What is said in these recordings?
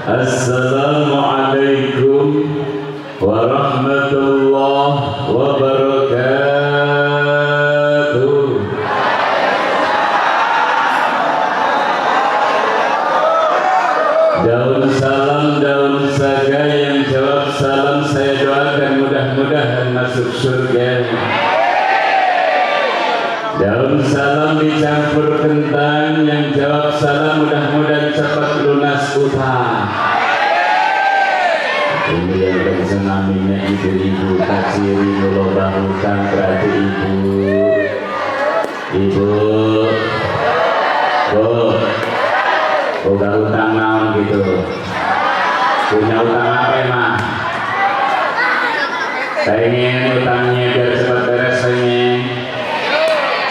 Assalamualaikum warahmatullahi wabarakatuh. Daun salam, daun saga, yang jawab salam saya doakan mudah-mudahan masuk surga. Daun salam dicampur kentang, yang jawab salam mudah-mudahan cepat lunas utang. Ini yang bersenaminya ibu-ibu kaciri mulobah hutang, berarti ibu boga utang naon gitu, punya utang apa emang? Pengen utangnya biar cepat beres, pengen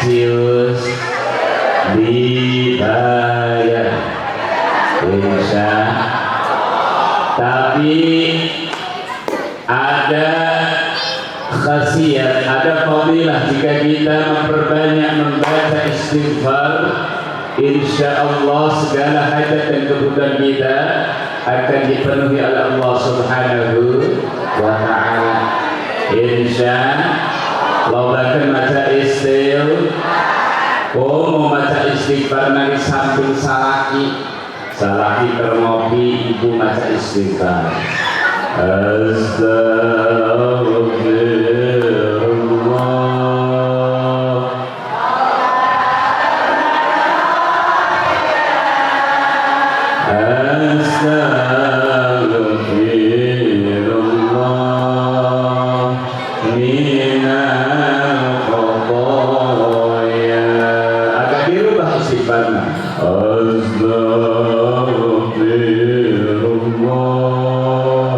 cius dibayar insya. Tapi ada khasiat, ada fadilah jika kita memperbanyak membaca istighfar. Insya Allah segala hajat dan kebutuhan kita akan dipenuhi oleh Allah Subhanahu wa Ta'ala. Insya Allah bahkan baca mau baca istighfar nanti samping salaki termopi ibu baca istighfar. Astagfirullah. Astagfirullah minal khotoya. Agak dirubah istighfarnya. Astagfirullah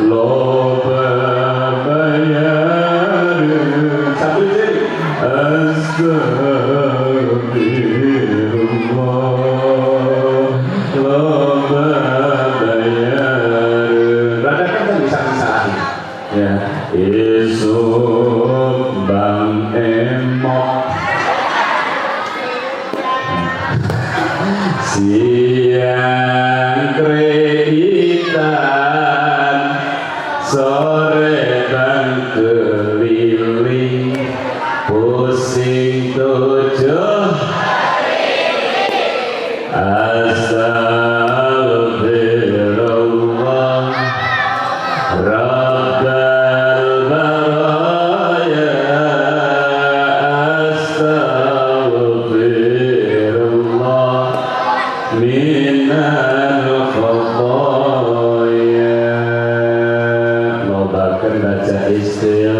loba bayar. Satu jadi astagfirullah loba bayar. Radakan kan bisa ya. Isuk bang emok siang kreditan, sore bang keliling, pusing tujuh astagfirullah rabbal baraya. Astagfirullah minal khotoya. Mau bahkan baca insya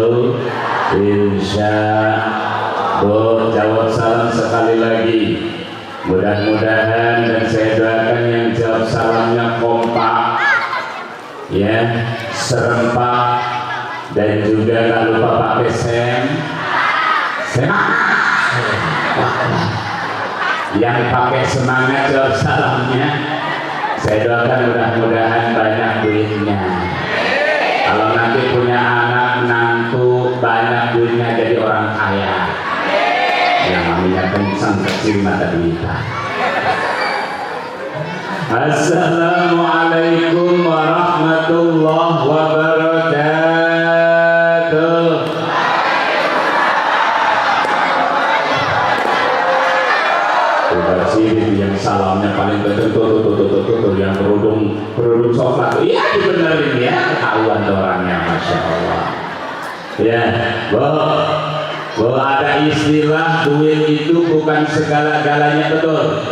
Allah. Jawab salam sekali lagi. Mudah-mudahan dan saya doakan yang jawab salamnya kompak, ya, serempak, dan juga tak lupa pakai yang pakai semangat jawab salamnya. Saya doakan mudah-mudahan banyak duitnya. Kalau nanti punya anak menantu banyak duitnya, jadi orang kaya. Yang namanya kencang kecil mata duita. Assalamualaikum warahmatullahi wabarakatuh. Sini yang salamnya paling betul yang kerudung coklat. Iya dibenerin ya, ketahuan orangnya, masya Allah. Ya, bahwa ada istilah duit itu bukan segala-galanya, betul,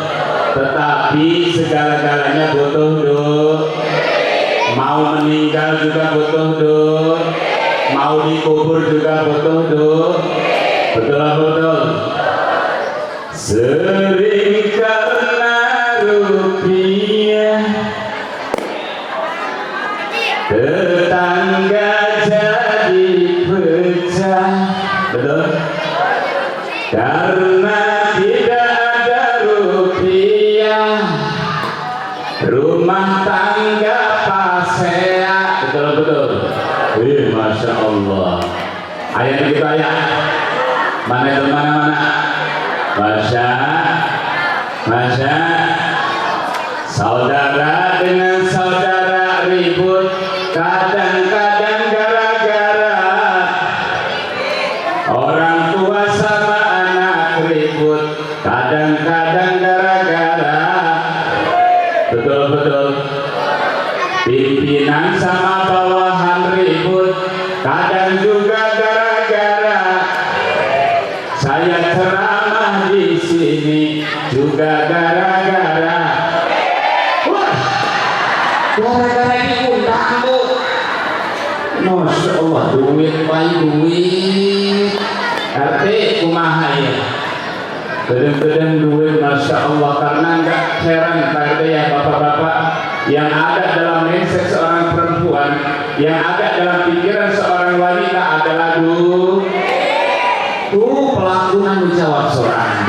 tetapi segala-galanya butuh duit. Mau meninggal juga butuh duit, mau dikubur juga butuh duit, betul betul. Sering karena rupiah tetangga jadi pecah, betul, karena tidak ada rupiah rumah tangga pasea, betul betul. Masya Allah. Ayat itu ayat mana itu mana. Masya saudara dengan saudara ribut, kadang-kadang gara-gara orang tua sama anak ribut, kadang-kadang gara-gara, betul-betul, pimpinan sama bawahan ribut, kadang juga gara-gara saya ceramah di sini, juga gara-gara diundang bu. Masya Allah, duit baik duit. Arti kumaha ya? Kadang-kadang duit, Masya Allah, karena enggak heran pada ya bapak-bapak yang ada dalam mindset seorang perempuan, yang ada dalam pikiran seorang wanita adalah pelaku nanggung jawab seorang.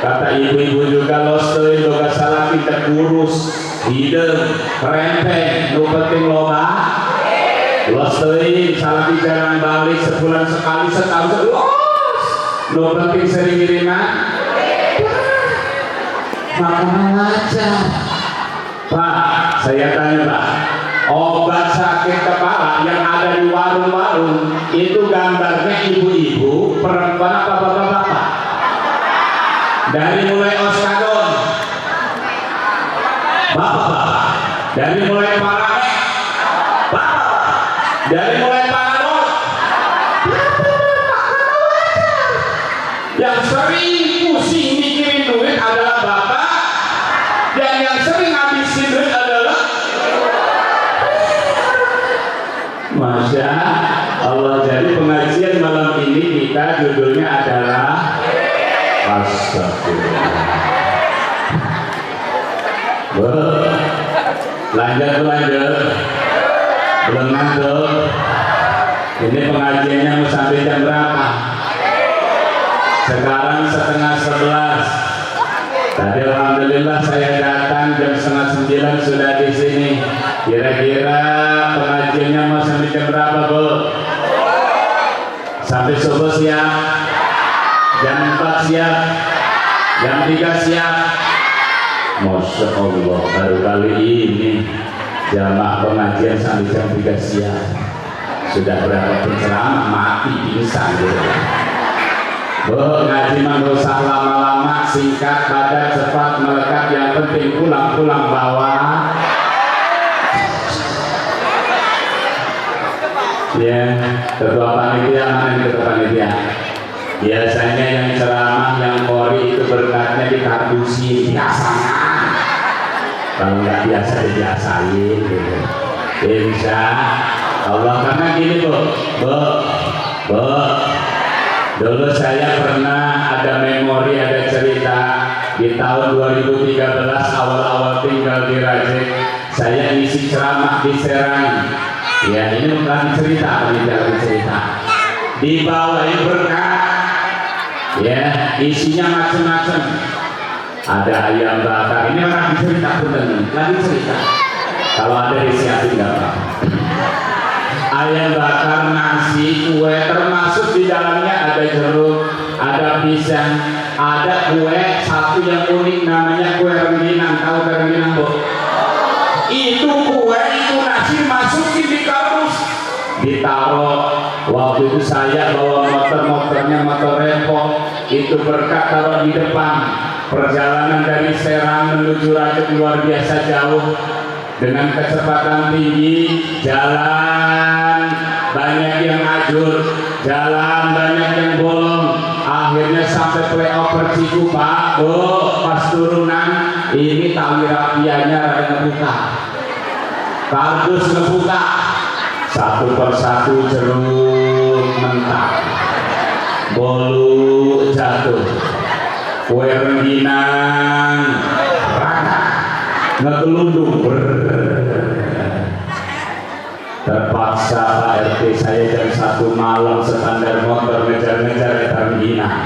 Kata ibu-ibu juga lostoi loga salah kita kurus hidung rempeng nu penting loba lostoi salah jalan balik sebulan sekali setahun los nu penting sering kiriman makanan aja. Pak, saya tanya Pak, obat sakit kepala yang ada di warung-warung itu gambarnya ibu-ibu, perempuan apa bapak-bapak? Dari mulai oskadon, bapak-bapak. Dari mulai paramek, bapak-bapak. Dari mulai panadol, yang sering pusing mikirin duit adalah bapak, dan yang sering habisin duit adalah Masya Allah. Jadi pengajian malam ini kita judulnya adalah Astagfirullah. Lanjut. Belum ngantuk. Ini pengajiannya mau sampai jam berapa? Sekarang 10:30. Tadi alhamdulillah saya datang jam 8:30 sudah di sini. Kira-kira pengajiannya mau sampai jam berapa, Bu? Sampai subuh siap? Jam 4 siap? Jam 3 siap? Masya Allah, baru kali ini jamaah pengajian sampai jam 3 siap. Sudah berapa penceramah mati pingsan gitu. Bu, ngaji mah gak usah lama-lama, singkat, padat, cepat, melekat, yang penting pulang-pulang bawa. Ya, ketua panitia, mana ketua panitia? Biasanya yang ceramah, yang kori itu berkatnya dikardusi biasanya. Kalau nggak biasa dibiasain gitu. Insya Allah, karena gini Bu. Dulu saya pernah ada memori, ada cerita di tahun 2013 awal-awal tinggal di Rajek. Saya isi ceramah di Serang. Ya, ini bukan cerita, ini jalan cerita. Dibawain berkat. Ya, isinya macam-macam. Ada ayam bakar. Ini orang cerita bener, lagi cerita. Kalau ada disiapin nggak apa. Ayam bakar, nasi, kue, termasuk di dalamnya ada jeruk, ada pisang, ada kue satu yang unik namanya kue rengginang. Tahu kue rengginang, Bu? Itu kue, itu nasi masukin di kardus, ditaruh. Waktu itu saya bawa motornya motor Revo, itu berkat taruh di depan. Perjalanan dari Serang menuju Rajek luar biasa jauh dengan kecepatan tinggi, jalan banyak yang ajur. jalan banyak yang bolong, akhirnya sampai flyover Cikupa. Pas turunan ini tali rapiannya rada ngebuka, kardus ngebuka, satu persatu jeruk mentah, bolu jatuh, kue rengginang rada ngegelundung. Terpaksa Pak RT saya jam 1 malam standar motor ngejar-ngejar rengginang.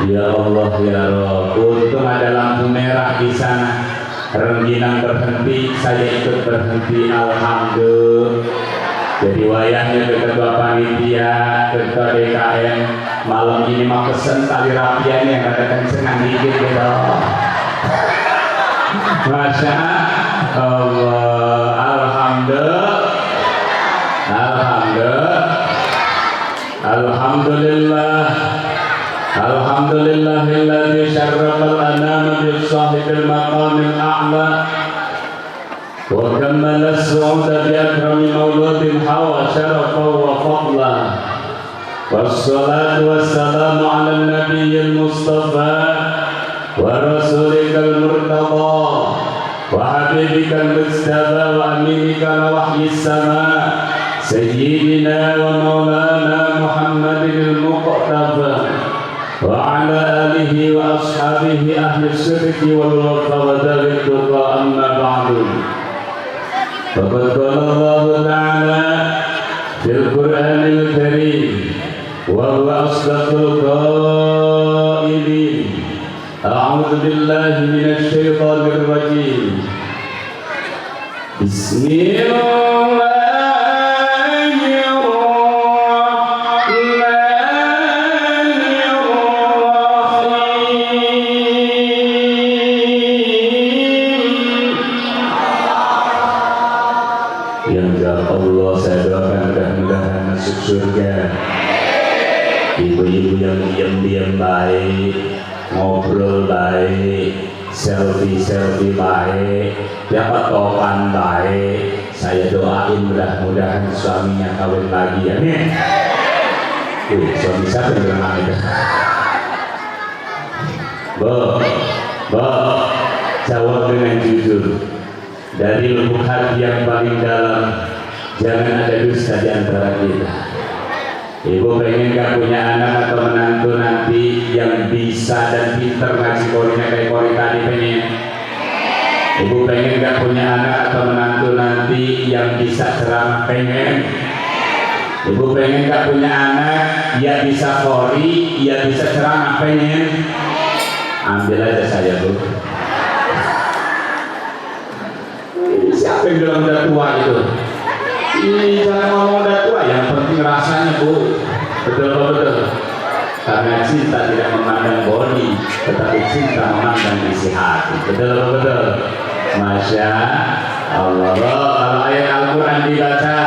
Ya Allah ya Rob, untung ada lampu merah di sana, rengginang berhenti, saya ikut berhenti, alhamdulillah. Jadi wayahnya ke ketua panitia, ketua DKM, malam ini mau pesen tali rapian yang ada kencengan dikit gitu. Masya Allah, alhamdulillah, alhamdulillah, alhamdulillah. Alhamdulillahilladzi syarrafal anama bi sahibil maqamil a'la wa kammala as-su'uda bi akrami mauludin hawa syarafan wa fadla. Wassalatu wassalamu ala nabiyyil mustafa wa rasulikal murtada wa habibikal mustafa wa aminikal wahyis sama sayyidina wa maulana Muhammadil muqtafa wa ala alihi wa ashabihi ahli sidqi wal wafa wa dzalik tuqa, amma ba'du. Faqad qala Allah ta'ala fil Qur'anil Karim wa huwa asdaqul qailin. A'udzu billahi minasy syaithanir rajim. Bismillah. Surga. Ibu-ibu yang diam-diam baik, ngobrol baik, selfie baik, dapat topan baik, saya doain mudah-mudahan suaminya kawin lagi, amin. Suami siapa yang bilang itu? Jawab dengan jujur dari lubuk hati yang paling dalam. Jangan ada dusta di antara kita. Ibu pengen gak punya anak atau menantu nanti yang bisa dan pinter ngaji korinya kayak kori tadi pengen? Ibu pengen gak punya anak atau menantu nanti yang bisa ceramah pengen? Ibu pengen gak punya anak ya bisa kori, ya bisa ceramah pengen? Ambil aja saya Bu. Siapa yang bilang udah tua itu? Ini jangan ngomong udah tua, yang penting rasanya Bu. Betul-betul. Karena cinta tidak memandang body, tetapi cinta memandang isi hati. Betul-betul. Masya Allah. Kalau ayat Al-Quran dibaca,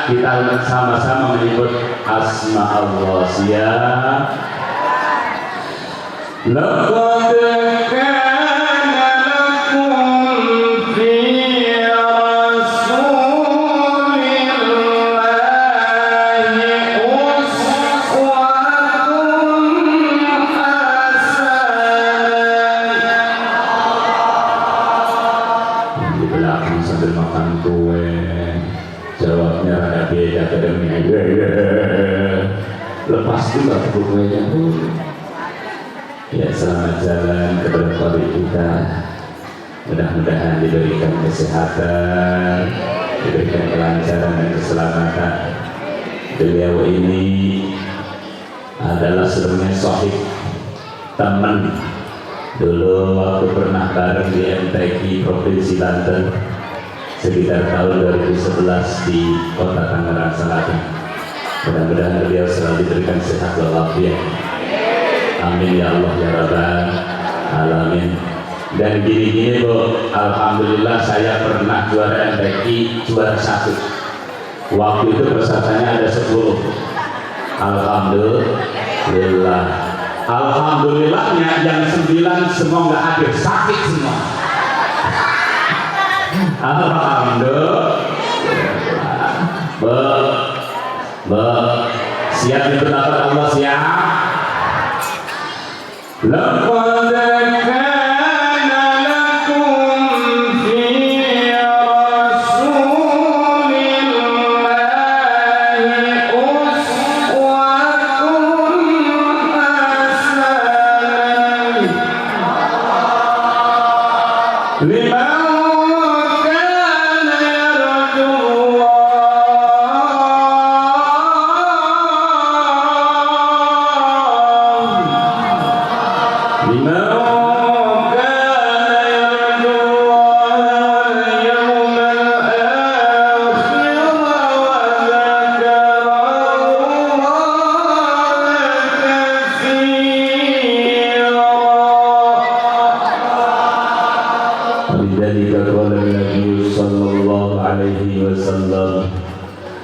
kita sama-sama menyebut asma Allah. Siap. Laqad kana lakum fi lepas juga bukunya ya. Selamat jalan kepada kori kita, mudah-mudahan diberikan kesehatan, diberikan kelancaran dan keselamatan. Beliau ini adalah sebenarnya sahib teman dulu waktu pernah bareng di MTQ Provinsi Banten sekitar tahun 2011 di Kota Tangerang Selatan. Mudah-mudahan beliau selalu diberikan sehat walafiat. Amin ya Allah ya Rabbal alamin. Dan gini-gini Bu, alhamdulillah saya pernah juara MTQ juara 1. Waktu itu pesertanya ada 10. Alhamdulillah. Alhamdulillahnya yang 9 semua nggak hadir, sakit semua. Alhamdulillah. Siap nyebut lafaz Allah, siap. Laqad kana lakum fi rasulillahi uswatun hasanah liman kana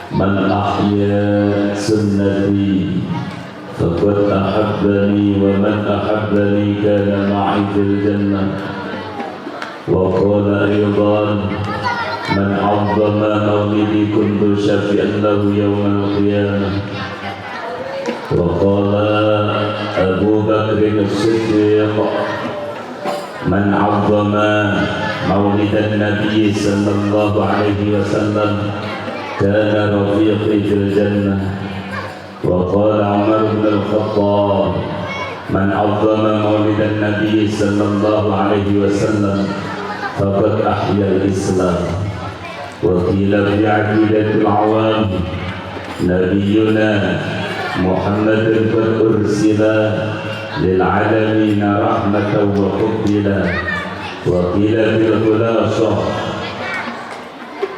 Man ahya sunnati faqad ahabbani wa man ahabbani kana ma'i fil jannah wa qala aydan man 'azzama mawlidi kuntu syafi'an lahu yawmal qiyamah wa qala Abu Bakr as-Siddiq man 'azzama mawlidan nabiy sallallahu alaihi wasallam kana rafiqi fil jannah wa qala Umar bin al-Khattab man 'azzama maulidan nabiy sallallahu alaihi wasallam faqad ahya al-islam wa qila fi 'aqidatil 'awam nabiyyuna Muhammadun qad ursila lil 'alamin rahmatan wa fuddila wa qila fil khulasah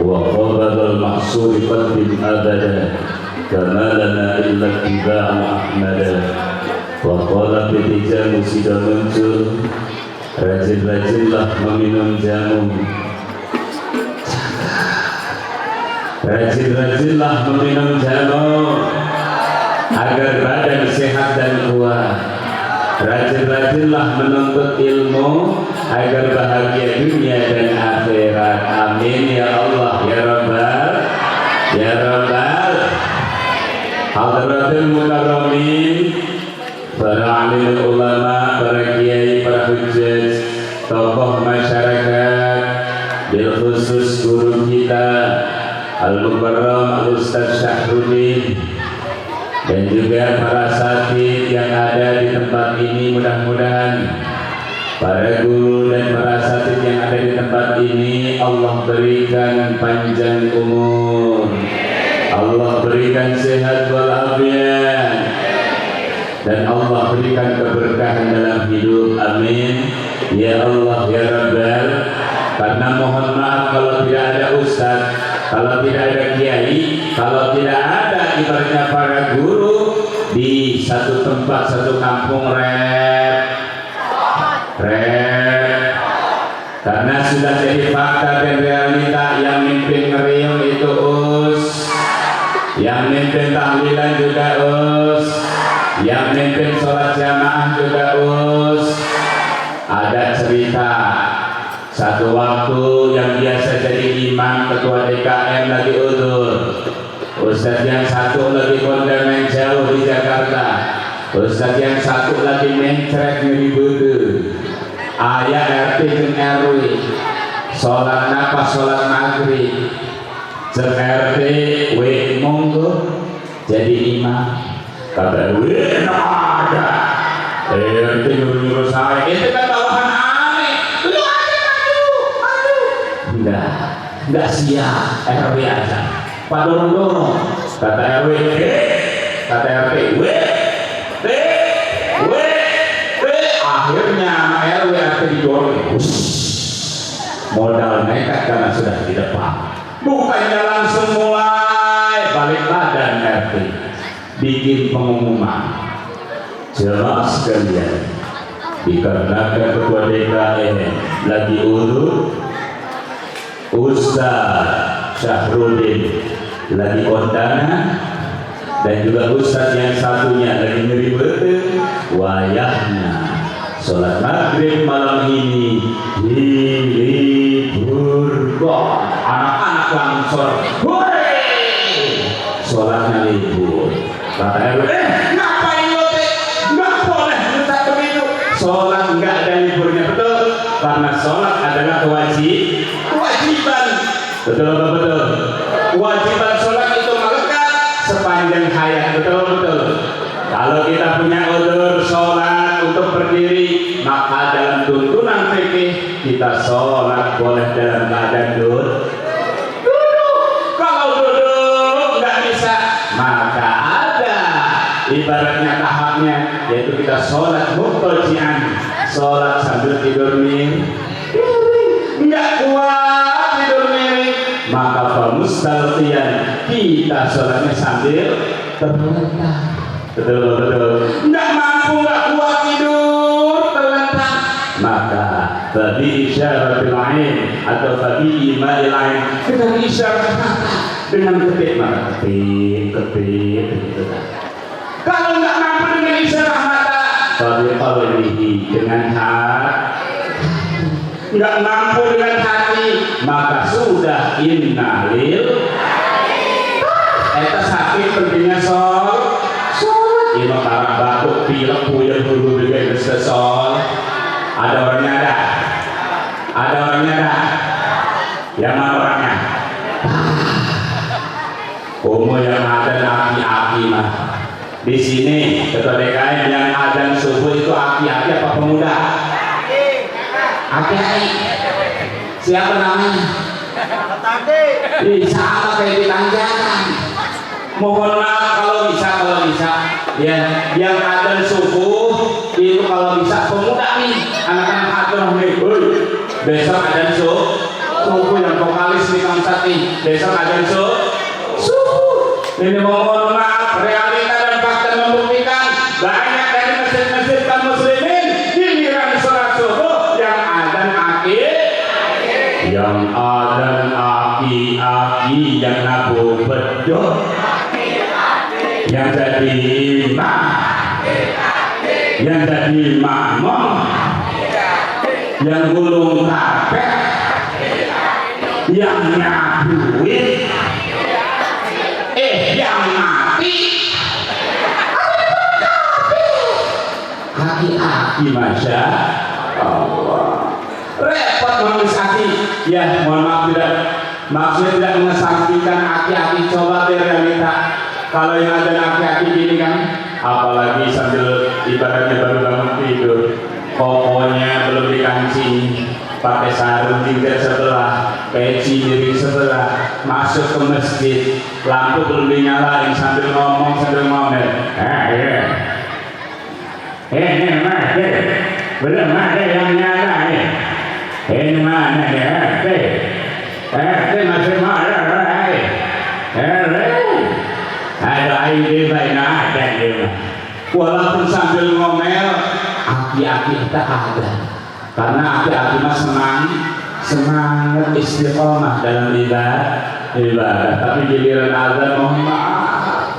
وقبض المحصول قدم أبدا كما لنا إلا اتباع أحمد وقال ketika jamu sudah muncul rajin-rajinlah meminum jamu rajin-rajinlah meminum jamu agar badan sehat dan kuat. Rajin-rajinlah menuntut ilmu agar bahagia dunia dan akhirat. Amin ya Allah ya Rabbal ya Rabbal. Hadratul mukarramin, para alim ulama, para kiai, para hujjaj, tokoh masyarakat, bil khusus guru kita Al-Mukarram Al-Ustaz Syahrudin dan juga para satid yang ada di tempat ini. Mudah-mudahan para guru dan para satid yang ada di tempat ini Allah berikan panjang umur, Allah berikan sehat walafiat, dan Allah berikan keberkahan dalam hidup. Amin ya Allah ya Rabbal. Karena mohon maaf kalau tidak ada ustaz, kalau tidak ada kiai, kalau tidak ada ibaratnya para guru di satu tempat, satu kampung karena sudah jadi fakta dan realita. Yang mimpin ngeriung itu yang mimpin tahlilan juga yang mimpin sholat jamaah juga Ada cerita satu waktu yang biasa jadi imam ketua DKM lagi udur, ustadz yang satu lagi kondangan jauh di Jakarta, ustadz yang satu lagi mencrek ngeribudu, ayah RT dan RW sholat napa sholat maghrib, cek RT monggo jadi imam, kata RW ada RT nyuruh saya itu kan bawahan aneh, lu aja maju enggak siap, RW aja Pak dorong kata RW kata RT akhirnya RW RT didorong, modal nekat karena sudah di depan, bukannya langsung mulai balik badan RT bikin pengumuman. Jemaah sekalian, dikarenakan ketua DKM lagi udur, Ustaz Syahrudin lagi kondangan, dan juga Ustaz yang satunya lagi ngeribet, wayahnya sholat maghrib malam ini libur kok, anak-anak langsor sholatnya libur. Kata RW, ngapain lo teh? Nggak boleh minta begitu. Sholat nggak ada liburnya, betul? Karena sholat adalah kewajiban. Betul apa betul? Kewajiban sholat itu melekat sepanjang hayat, betul. Kalau kita punya udzur sholat untuk berdiri, maka dalam tuntunan fikih kita sholat boleh dalam keadaan duduk. Kalau duduk nggak bisa, maka ada ibaratnya tahapnya, yaitu kita sholat muqtajian, sholat sambil tidur miring. Nggak kuat tidur miring, maka mustalqiyan, kita sholatnya sambil terlentang. Betul. Nggak mampu, nggak kuat tidur terlentang, maka tadi isyaratul ain atau tadi ima'il ain, dengan isyarat dengan ketik mata, ketik gitu. Kalau nggak mampu dengan isyarat mata, tadi qalbihi, dengan hati. Nggak mampu dengan hati, maka sudah innalil. Eta sakit pentingnya sholat. Imam para batuk pilek puyeng dulu juga sesol. Ada orangnya yang mana orangnya? Yang ada aki-aki mah. Di sini ketua DKM yang adzan subuh itu aki-aki apa pemuda? Aki-aki. Siapa namanya? Sama kayak di Tanjakan. Mohon maaf kalau bisa. Ya, yang adzan subuh itu kalau bisa pemuda nih, anak-anak hatur nih. Besok adzan subuh yang vokalis nih Kang Sati. Besok adzan subuh. Ini mohon maaf, realita dan fakta membuktikan banyak dari masjid-masjid kaum muslimin giliran sholat subuh yang adzan aki-aki, yang nabu bedok, yang jadi imam, yang jadi makmum, yang gulung karpet, yang nyabuin, yang mati, aki-aki, masya Allah. Repot menulis aki. Ya, mohon maaf, maksudnya tidak mengesampingkan aki-aki. Coba realita. Kalau yang ada aki-aki gini kan, apalagi sambil ibaratnya baru bangun tidur, pokoknya belum dikancing, pakai sarung tinggal sebelah, peci miring sebelah, masuk ke masjid, lampu belum dinyalain, sambil ngomong ini masjid belum ada yang nyalain, ini mana ya, masih marah, ada ide baiknya ada dia. Walaupun sambil ngomel, aki-aki tak ada. Karena aki-aki mah semangat istiqomah dalam ibadah. Tapi giliran azan mohon maaf.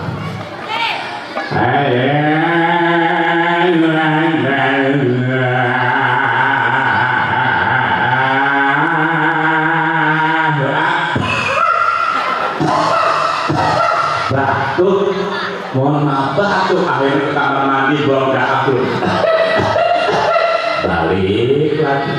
Batuk, mohon maaf, batuk akhirnya ke kamar mandi buang dapur, balik lagi.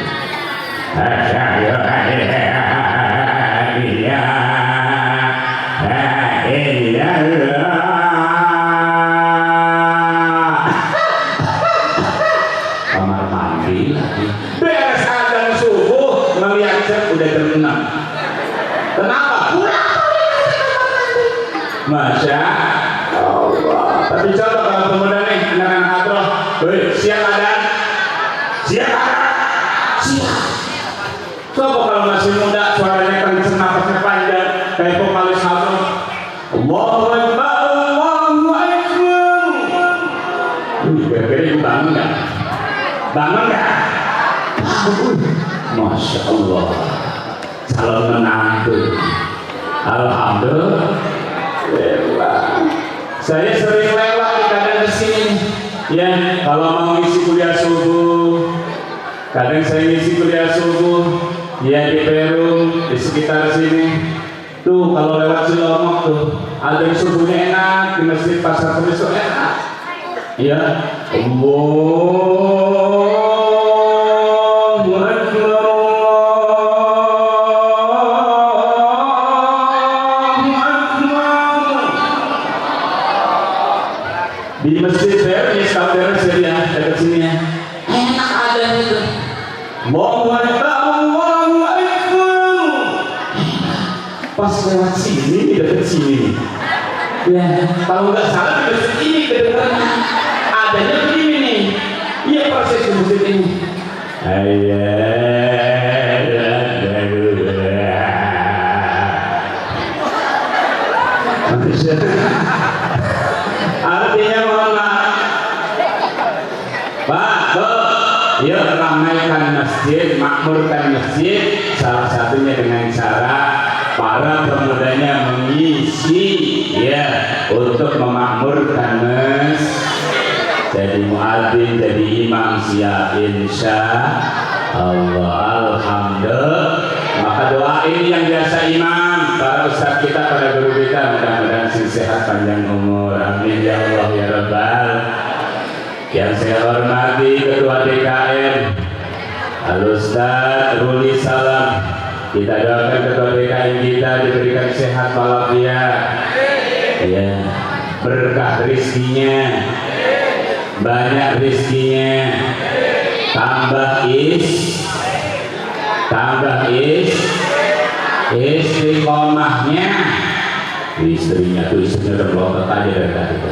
Kamar mandi lagi. Beres adzan subuh ngeliat cek udah jam 6. Kenapa? Masya Allah. Tapi coba kalau pemuda nih, anak-anak hadroh, siap. Coba kalau masih muda, suaranya kenceng, napasnya panjang, kayak vokalis hadroh. Allahu Akbar. Kira-kira bangun nggak? Masya Allah. Calon menantu. Alhamdulillah. Saya sering lewat di kadang kesini, ya kalau mau ngisi kuliah subuh, kadang saya ngisi kuliah subuh, ya di Perum di sekitar sini, Tuh kalau lewat Cilomok tuh ada yang subuhnya enak di masjid pasar Kemis tuh enak. Iya. Allahu Akbar. Di masjid Bernis, kalau Bernis jadi ya, dekat sini ya. Enak ada itu. Allahu Akbar, Allahu Akbar. Pas lewat sini, dekat sini. Ya, kalau nggak salah di masjid ini kedengarannya adanya begini nih. Iya proses di masjid ini. Artinya mohon maaf, Pak, Bu, yuk ramaikan masjid, makmurkan masjid. Salah satunya dengan cara para pemudanya mengisi, ya, untuk memakmurkan jadi muadzin, jadi imam siap insya Allah. Alhamdulillah. Maka doa ini yang biasa imam, para ustaz kita, para guru kita, mudah-mudahan sehat panjang umur. Amin ya Allah ya Rabbal. Yang saya hormati Ketua DKM Al-Ustaz Ruli Salam, kita doakan Ketua DKM kita diberikan sehat walafiat, ya, berkah rezekinya, banyak rezekinya, tambah istiqomahnya. Istrinya udah berotot aja dari tadi.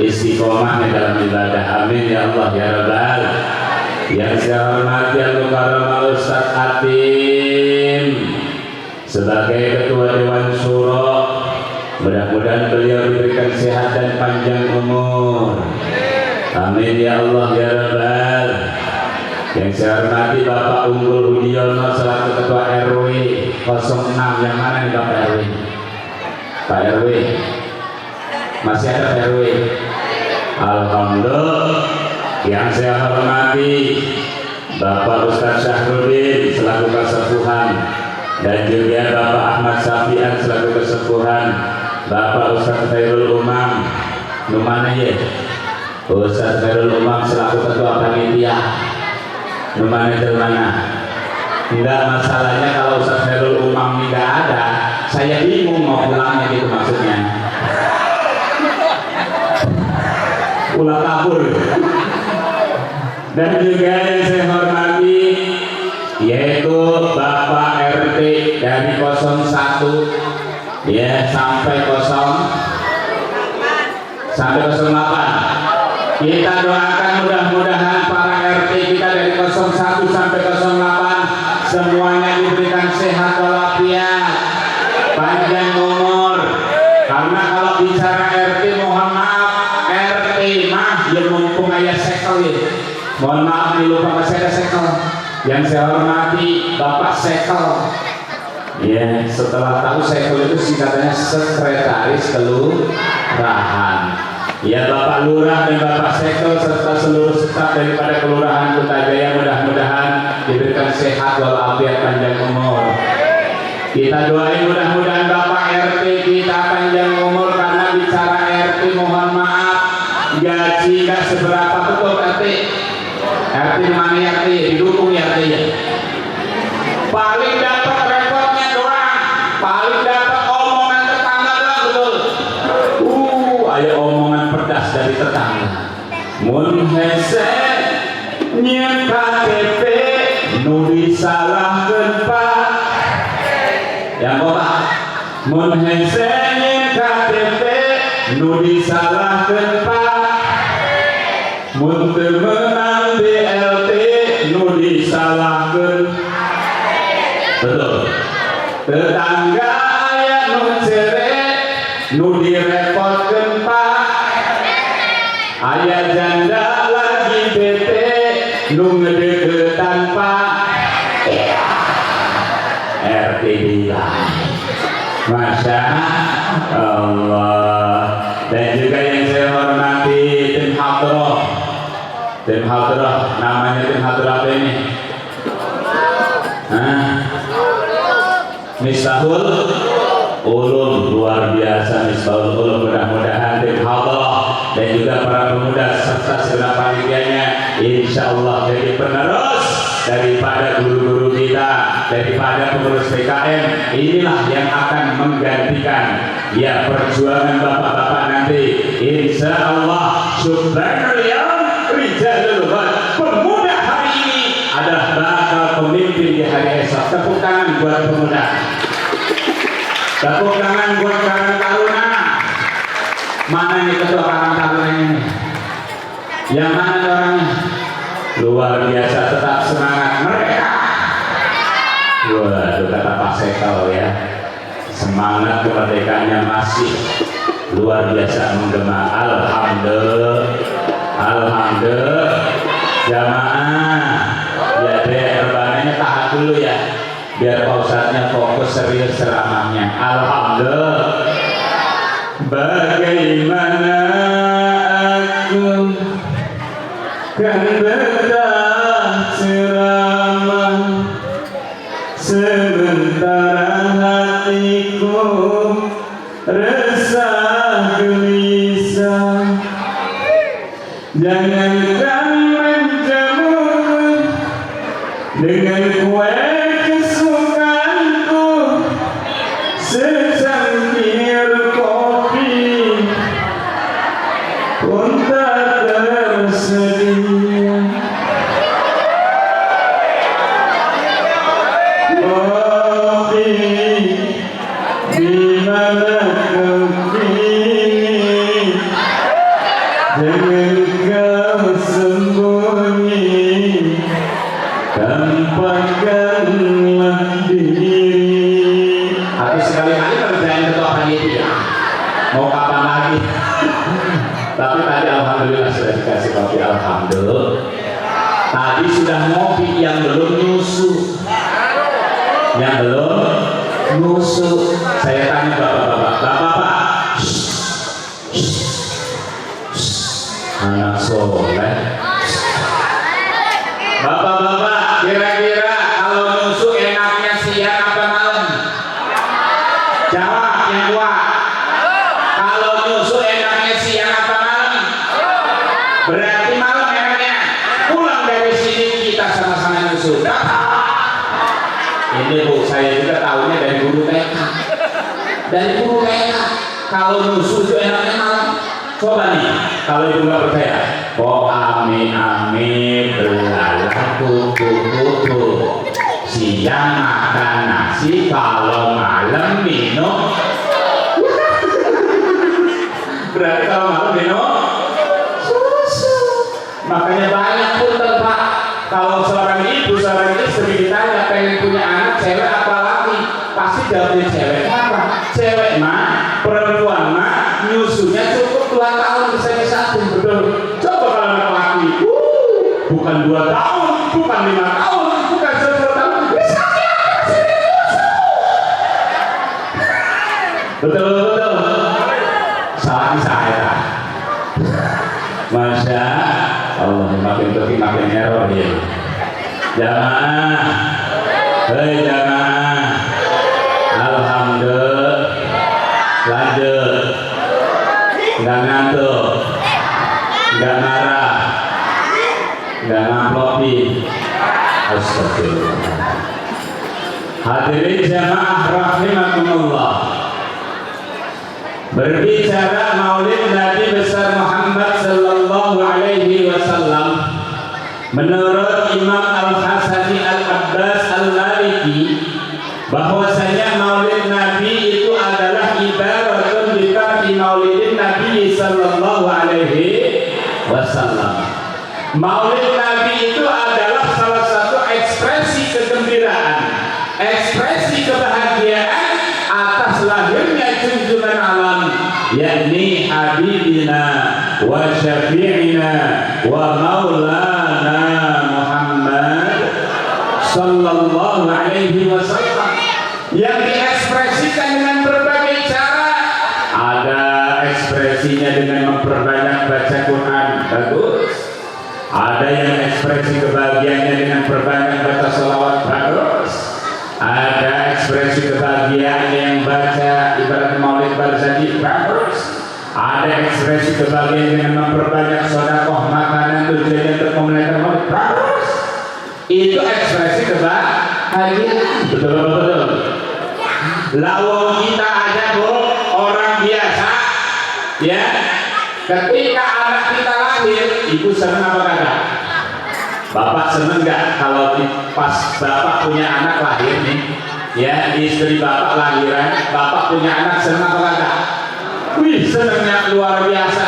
Istiqomahnya dalam ibadah. Amin ya Allah ya Rabbal. Yang saya hormati Al-Mukarram Ustaz Atim sebagai Ketua Dewan Syuro, mudah-mudahan beliau diberikan sehat dan panjang umur. Amin ya Allah ya Rabbal. Yang saya hormati Bapak Unggul Hudiono selaku Ketua RW 06. Yang mana nih Bapak RW? Pak RW masih ada Pak RW? Alhamdulillah. Yang saya hormati Bapak Ustaz Syahrudin selaku Kesepuhan, dan juga Bapak Ahmad Safian selaku Kesepuhan, Bapak Ustaz Khairul Umam, numana ya? Ustaz Khairul Umam selaku Ketua Panitia, numana itu mana? Enggak, masalahnya kalau Ustaz Khairul Umam ini enggak ada, saya bingung mau pulangnya gitu maksudnya. Pulang kabur. Dan juga yang saya hormati yaitu Bapak RT dari 01 ya sampai 08. Kita doakan mudah-mudahan para RT kita dari 01 sampai 08 semuanya diberikan sehat walafiat, panjang umur. Karena kalau bicara RT, mohon maaf, RT mah ya mumpung ayah sekel ya. Mohon maaf nih, lupa masih ada sekel. Yang saya hormati Bapak Sekel. Ya, setelah tahu Sekel itu singkatannya Sekretaris Kelurahan. Ya, Bapak Lurah dan Bapak Sekel serta seluruh staf daripada Kelurahan Kutajaya mudah-mudahan diberikan sehat walafiat panjang umur. Kita doain mudah-mudahan Bapak RT kita panjang umur, karena bicara RT mohon maaf gaji gak seberapa, betul RT. RT mana RT? Didukung ya RT ya. Paling dapat repotnya doang, paling dapat omongan tetangga doang, betul. Ayo omongan pedas dari tetangga. Mun hese nyek KTP nu disalahkeun Pak. Yang kota. Mun hese nyek KTP nu disalahkeun Pak. Mun teu meunang BLT nu disalahkeun. Betul. Tetangga aya nu cere nu direpotkeun Pak. Aya janda lagi bete nu ngedeuketan Pak. RT bilang Masya Allah. Dan juga yang saya hormati tim Hadroh. Tim Hadroh, namanya tim Hadroh apa ini? Miftahul ulum luar biasa Misbahul Ulum, mudah-mudahan tim hadrah dan juga para pemuda serta segenap panitianya insyaallah jadi penerus daripada guru-guru kita, daripada pengurus PKM. Inilah yang akan menggantikan ya perjuangan bapak-bapak nanti insyaallah. Subhanallah ya rijalul ghad, pemuda hari ini adalah bakal pemimpin di hari esok. Tepuk tangan buat pemuda, tepuk tangan buat Karang Taruna. Mana nih ketua Karang Taruna ini? Yang mana orangnya? Luar biasa, tetap semangat mereka. Waduh, kata Pak Sekel ya, semangat kemerdekaannya masih luar biasa menggema. Alhamdulillah, alhamdulillah. Jamaah ya deh, rebananya tahan dulu ya, biar Pak Ustadznya fokus serius ceramahnya. Alhamdulillah. Bagaimana aku kan betah ceramah, sementara hatiku resah gelisah. Jangankan menjamu dengan kue kesukaanku, secangkir kopi pun tak tersedia. Kopi di mana kau kini, jangan kau sembunyi, tampakkanlah diri. Aku sekali-kali kerjain ketua panitia, mau kapan lagi? Tapi tadi alhamdulillah sudah dikasih kopi, alhamdulillah. Tadi sudah ngopi, yang belum nyusu, yang belum nyusu. Saya tanya bapak-bapak, anak soleh, bapak-bapak, kira-kira kalau nyusu enaknya siang apa malam? Jawab yang kuat. Kalau nyusu enaknya siang apa malam? Berarti malam enaknya. Pulang dari sini kita sama-sama nyusu. Ini Bu, saya juga tahunya dari guru TK. Dari guru TK. Kalau nyusu itu enaknya malam. Coba nih, kalau ibu nggak percaya, oh ame belalang kutu-kutu, siang makan nasi, kalau malam minum. Berarti kalau malam minum susu. Makanya banyak punten Pak. Kalau seorang ibu, seorang istri ditanya pengen punya anak cewek apa laki, pasti jawabnya cewek. Kenapa? Cewek mah, perempuan mah, nyusunya cukup 2 tahun bisa disating, betul. Coba kalau anak laki, bukan 2 tahun, bukan 5 tahun, bukan 10 tahun, bisa betul. Salah saya. Masya Allah, makin kesini makin error ya. Jamaah, hei jamaah, alhamdulillah. Lanjut, nggak ngantuk, nggak marah, nggak ngamplopi. Astagfirullah. Hadirin jamaah rahimakumullah. Berbicara Maulid Nabi besar Muhammad sallallahu alaihi wasallam, menurut Imam Al-Hasani Al-Abbas Al-Maliki, bahwasanya Maulid Nabi itu adalah ibaratun bi Maulidin Nabi sallallahu alaihi wasallam. Maulid Nabi itu adalah salah satu ekspresi kegembiraan, ekspresi kebahagiaan atas lahirnya junjungan alam, yakni Habibina wa Syafi'ina wa Maulana Muhammad sallallahu alaihi wasallam, yang diekspresikan dengan berbagai cara. Ada ekspresinya dengan memperbanyak baca Quran, bagus. Ada yang ekspresi kebahagiaannya dengan berbanyak baca sholawat, bagus. Ada ekspresi kebahagiaan yang baca kebahagiaan dengan memperbanyak sedekah, makanan, tujuannya untuk memenangkan maut. Bagus. Itu ekspresi kebahagiaan. Betul. Lawang kita aja bu, orang biasa, ya. Ketika anak kita lahir, ibu senang apa kagak? Bapak seneng nggak kalau pas bapak punya anak lahir nih, ya istri bapak lahiran, bapak punya anak seneng apa kagak? Wih, senengnya luar biasa.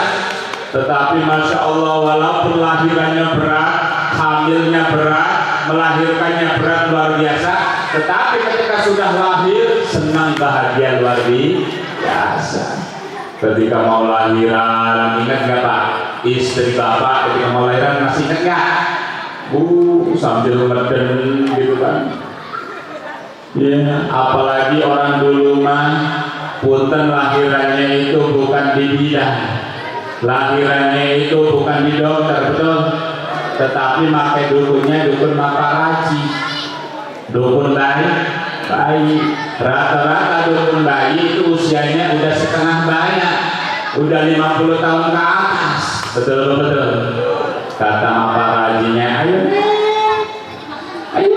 Tetapi masya Allah, walaupun lahirannya berat, hamilnya berat, melahirkannya berat luar biasa, tetapi ketika sudah lahir senang bahagia luar biasa. Ketika mau lahiran, ingat nggak Pak? Istri bapak ketika mau lahiran masih ingat nggak? Sambil ngeden gitu kan. Ya, apalagi orang dulu mah punten lahirannya itu bukan di bidan, lahirannya itu bukan di dokter, betul, tetapi pakai dukunnya dukun paparazi, dukun bayi. Rata-rata dukun bayi itu usianya udah setengah banyak, udah 50 tahun ke atas, betul. Kata paparazinya, ayo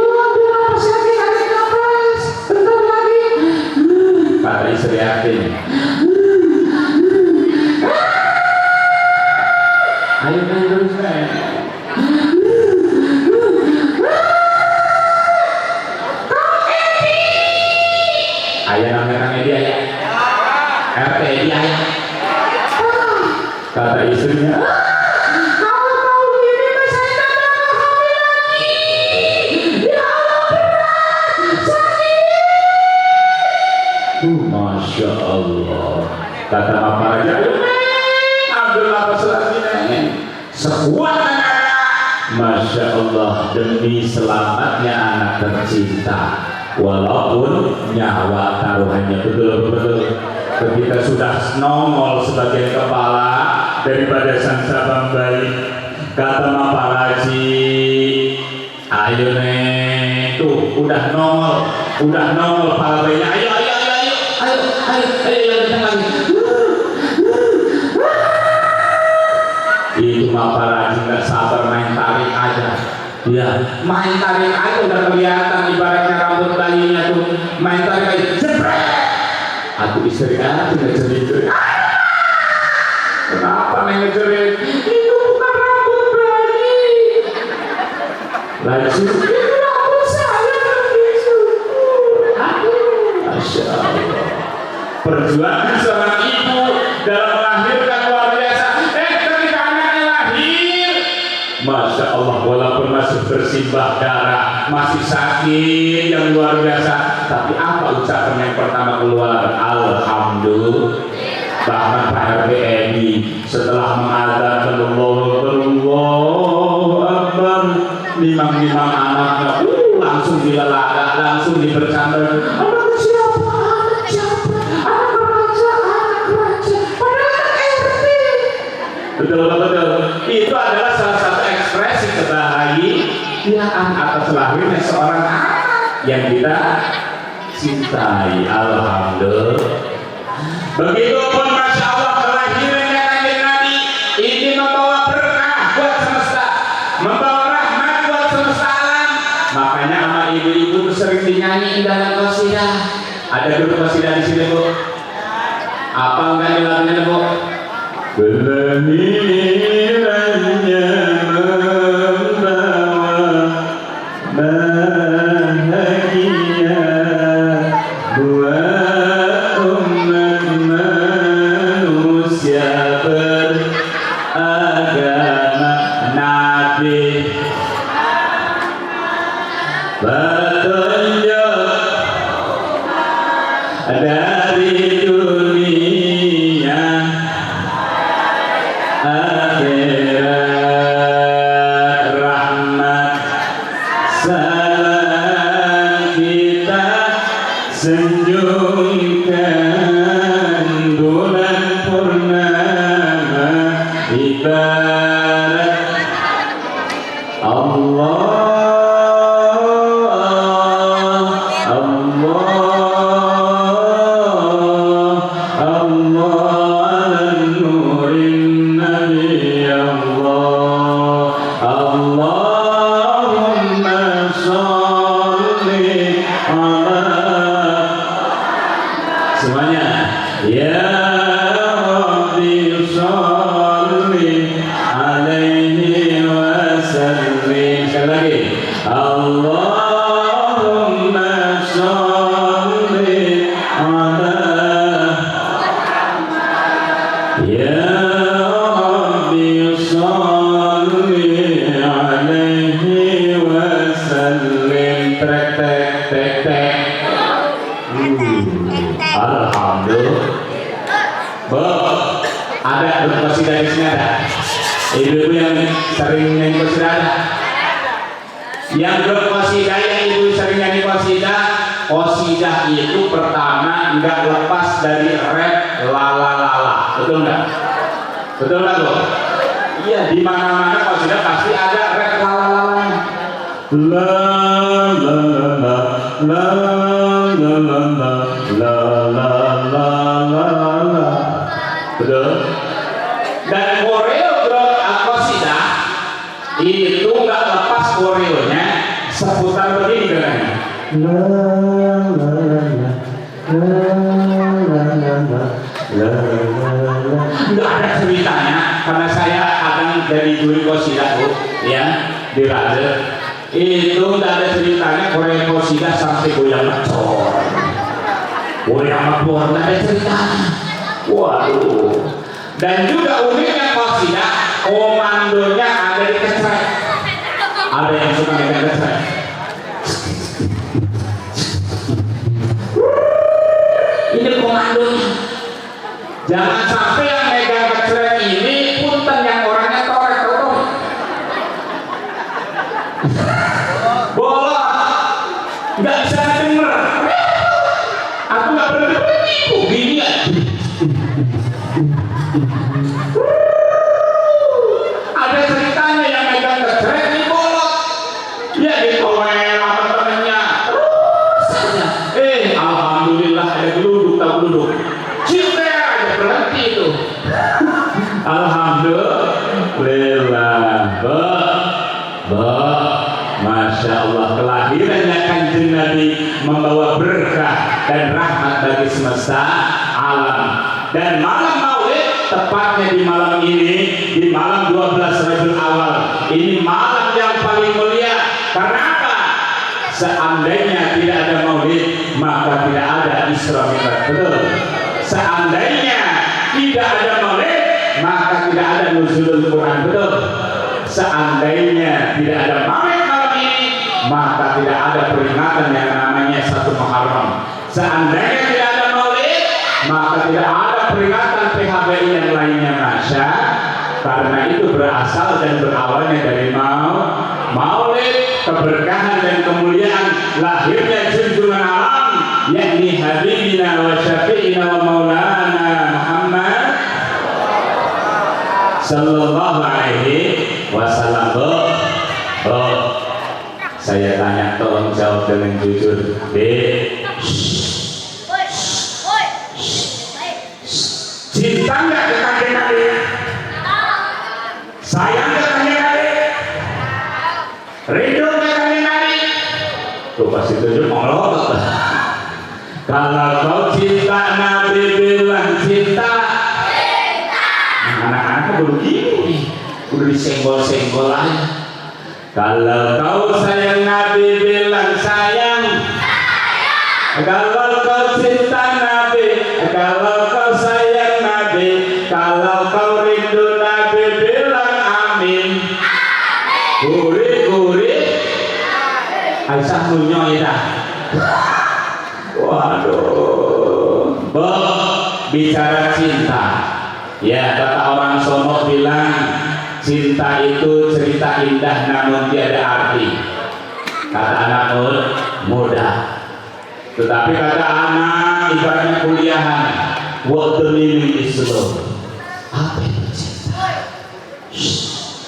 ambil nafas lagi, tarik nafas, bentar lagi. Kata istri yakin, ayo terus. Ayah namanya dia ya, RT dia ya. Kata istrinya, kalau tahu gini saya tak bakal hamil lagi. Ya Allah berat, sakit. Masya Allah. Kata apa aja, ayo ambil nafas lagi neng, sekuat tenaga. Masya Allah, demi selamatnya anak tercinta. Walaupun nyawa taruhannya, betul. Ketika sudah nongol sebagai kepala daripada sang sabang bayi, kata paparazi, ayo nih, tuh udah nongol kepala bayinya, ayo lagi. Itu paparazi nggak sabar main tarik aja. Ya, main tarik aja udah kelihatan ibaratnya rambut bayinya tuh, main tarik aja, jebret. Aku istri aja ngejerit. Kenapa ngejerit? Itu bukan rambut bayi. Lagi itu rambut saya begitu. Masya Allah. Perjuangan seorang ibu dalam melahirkan luar biasa. Ketika anaknya lahir, Masya Allah, walaupun masih bersimbah darah, masih sakit yang luar biasa, tapi apa ucapan yang pertama keluar? Alhamdulillah. Bahkan Pak RBNI setelah mengatakan Allahu Akbar, limang anaknya langsung dilelahkan, langsung dibercanda. Anak siapa? Anak raja. Padahal RT. Betul. Itu adalah salah satu ekspresi kebahagiaan atas lahirnya seorang anak yang kita cintai. Alhamdulillah. Begitupun Masya Allah kelahirannya Kanjeng Nabi ini membawa berkah buat semesta, membawa rahmat buat semesta alam. Makanya sama ibu-ibu sering dinyanyi dalam qasidah. Ada guru qasidah di sini Bu? Apa enggak di lagunya Bu? Kelahirannya membawa bahagia buat umat manusia beragama Nabi, petunjuk dari dunia akhirat, rahmat salam kita senyumkan bulan purnama ibarat Allah ala nurin amin. Sekali lagi. Allahumma sholli ala ya Rabbi sholli alaihi wasallim. Tek tek tek tek. Alhamdulillah. Bu, ada berkosidah di sini ada? Ibu-ibu yang sering nyanyi kosidah ada? Yang berkosidah, yang ibu sering nyanyi kosidah, kosidah itu pertama enggak lepas dari rep lala lala, betul enggak? Betul enggak Bu? Iya, di mana-mana kosidah pasti ada rep lala lala. La la la la la la la la la la la la. Betul? Dan koreografi qasidah itu nggak lepas koreonya seputar begini kan? La la la la la la la la. Nggak ada ceritanya karena saya akan dari guru qasidah Bu, ya di radio. Itu nggak ada ceritanya koreo qasidah sampai goyang macor, goyang macor, nggak ada ceritanya. Waduh. Dan juga uniknya qasidah komandonya ada di kesrek. Ada yang suka megang kesrek. Ini komandonya. Jangan sampai yang megang kesrek ini punten yang orangnya torek tau. Bola nggak bisa denger. Aku nggak pernah begini ya. Ada ceritanya yang megang kesrek di bolot, ya ditowel sama temennya terus saja. Alhamdulillah ada geluduk tak geluduk, cinta aja berhenti itu. Alhamdulillah. Masya Allah, kelahirannya Kanjeng Nabi membawa berkah dan rahmat bagi semesta alam. Dan malam Maulid tepatnya di malam ini, di malam 12 Rabiul Awal, ini malam yang paling mulia. Karena apa? Seandainya tidak ada Maulid, maka tidak ada Isra Mi'raj. Betul? Seandainya tidak ada Maulid, maka tidak ada Nuzulul Quran. Betul? Seandainya tidak ada Maulid malam ini, maka tidak ada peringatan yang namanya 1 Muharram. Seandainya tidak ada Maulid, maka tidak ada peringatan PHBI yang lainnya. Masya. Karena itu berasal dan berawalnya dari Maulid, keberkahan dan kemuliaan lahirnya junjungan alam, yakni Habibina wa Syafi'ina wa Maulana Muhammad sallallahu alaihi wasallam. Saya tanya, tolong jawab dengan jujur. Cinta nggak ke Kanjeng Nabi? Sayang ke Kanjeng Nabi? Rindu ke Kanjeng Nabi? Tuh pasti tujuh melot. Kalau kau cinta Nabi bilang cinta. Anak-anaknya baru gini, udah disenggol-senggol aja. Kalau kau sayang Nabi bilang sayang. Kalau kau cinta Nabi, kalau kau sayang Nabi, kalau kau rindu Nabi bilang amin. Gurih-gurih Aisyah nunyoy dah. Waduh. Bicara cinta, ya kata orang sono bilang cinta itu cerita indah namun tiada arti. Kata anak muda. Tetapi kata anak ibaratnya kuliahan, what the meaning is love. Apa itu cinta?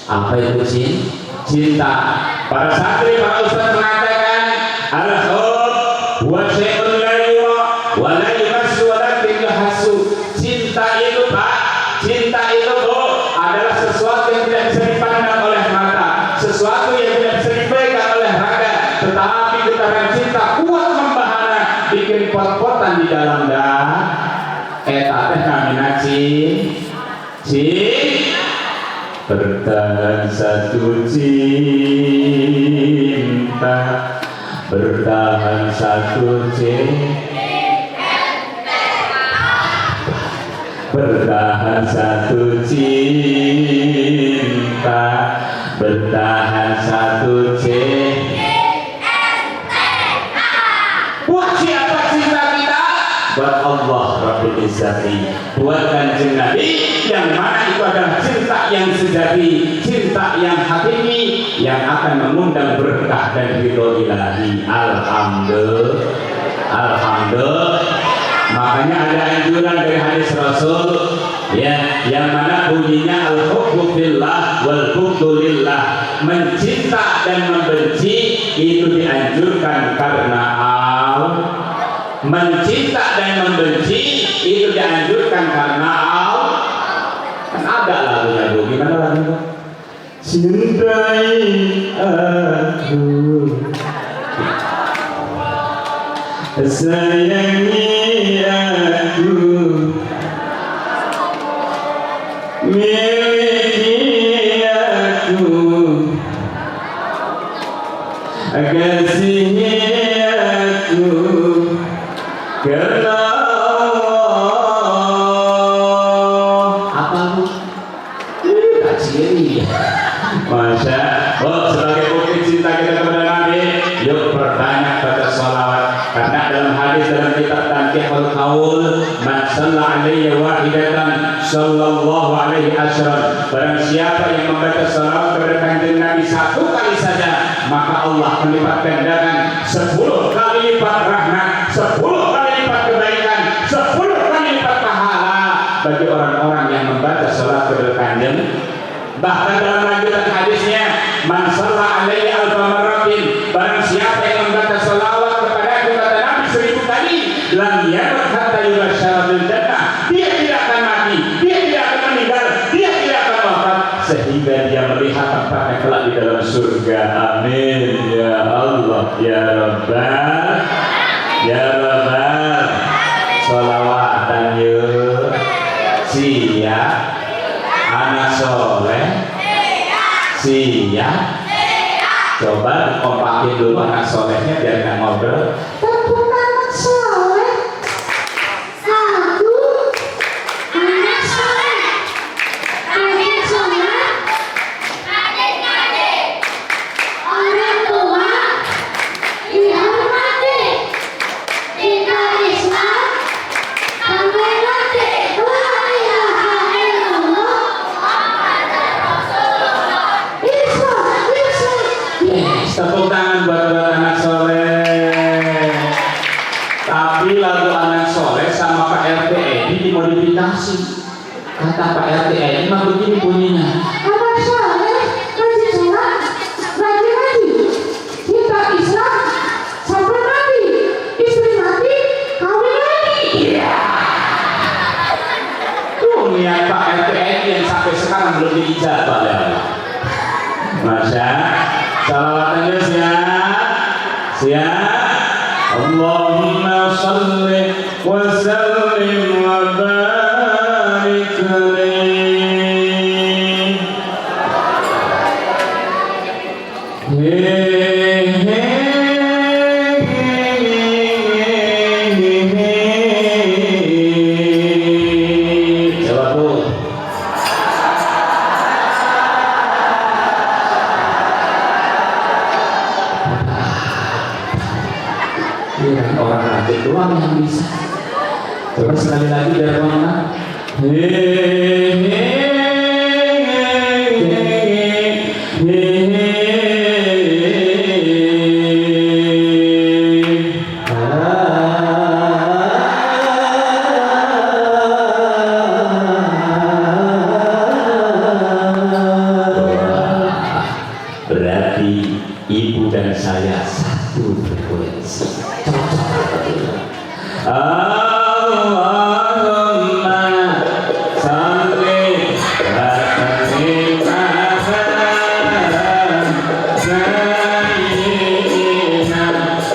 Apa itu cinta? Para santri, para ustaz mengatakan al-hub wa syai'un la yura wa la yumassu wa la yuhassu. Cinta itu Pak, cinta itu Bu, adalah sesuatu yang tidak bisa dipandang oleh mata, sesuatu yang tidak bisa dipegang oleh raga, tetapi getaran cinta kuat membahana, bikin pot-potan di dalam eta teh namina bertahan satu cinta, bertahan satu cinta, bertahan satu cinta, bertahan satu cinta. Buat siapa cinta kita? Buat Allah Rabbul Izzati, buat Kanjeng Nabi, yang mana itu adalah cinta yang sejati, cinta yang hakiki, yang akan mengundang berkah dan ridho ilahi. Alhamdulillah, alhamdulillah. Makanya ada anjuran dari hadis Rasul, ya, yang mana bunyinya al-hubbu fillah wal bughdu lillah, mencinta dan membenci itu dianjurkan karena Allah. Mencinta dan membenci itu dianjurkan karena Allah. Kan ada lagunya, Bu. Gimana lagunya? Cintai aku, sayangi aku, miliki aku, kasihi aku, karena apa Bu? Kajian. Masya Allah, sebagai bukti cinta kita kepada Nabi, yuk bertanya pada salawat. Karena dalam hadis dalam kitab Tanqihul Qaul, man shalla alaihi wahidatan sallallahu alaihi asyran. Barang siapa yang membaca salawat kepada Kanjeng Nabi satu kali saja, maka Allah melipat gandakan 10 kali lipat rahmat, 10 kali lipat kebaikan, 10 kali lipat pahala bagi orang-orang yang membaca salawat kepada Kanjeng. Bahkan dalam lanjutan hadisnya, man shalla alaihi alfa marratin, barang siapa yang membaca salawat kepada kata Nabi 1000 kali, lam yamut hatta yubasyara bil jannah, dia tidak akan mati, dia tidak akan meninggal, dia tidak akan wafat sehingga dia melihat tempatnya kelak di dalam surga. Amin ya Allah ya Rabbal, ya Rabbal. Sholawatan yuk, siap anak soleh, siap. Coba kompakin dulu anak solehnya biar nggak ngobrol. Tepuk anak soleh. Aku anak soleh. Adik soleh. Adik-adik. Orang tua dihormati. Kita Islam sampai mati. La ilaha illallah Muhammadur Rasulullah. Islam, Islam. Yes, tepuk tangan buat anak soleh. Tapi lagu anak soleh sama Pak RT ini dimodifikasi. Kata Pak RT ini mah begini bunyinya. Anak soleh, rajin sholat, rajin ngaji. Kita Islam sampai mati. Istri mati, kawin lagi. Iya. Tuh niat Pak RT ini yang sampai sekarang belum diijabah ya. Masya, salawatannya siap, siap. Allahumma salli wa sallim wa barik alaih. Coba tuh. Orang rajin doang yang bisa. Coba sekali lagi dari mana? Berarti ibu dan saya satu frekuensi. Allahumma salli wa sallim ala sayyidina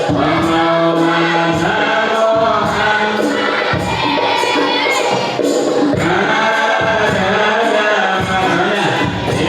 wa maulana Muhammad. Ya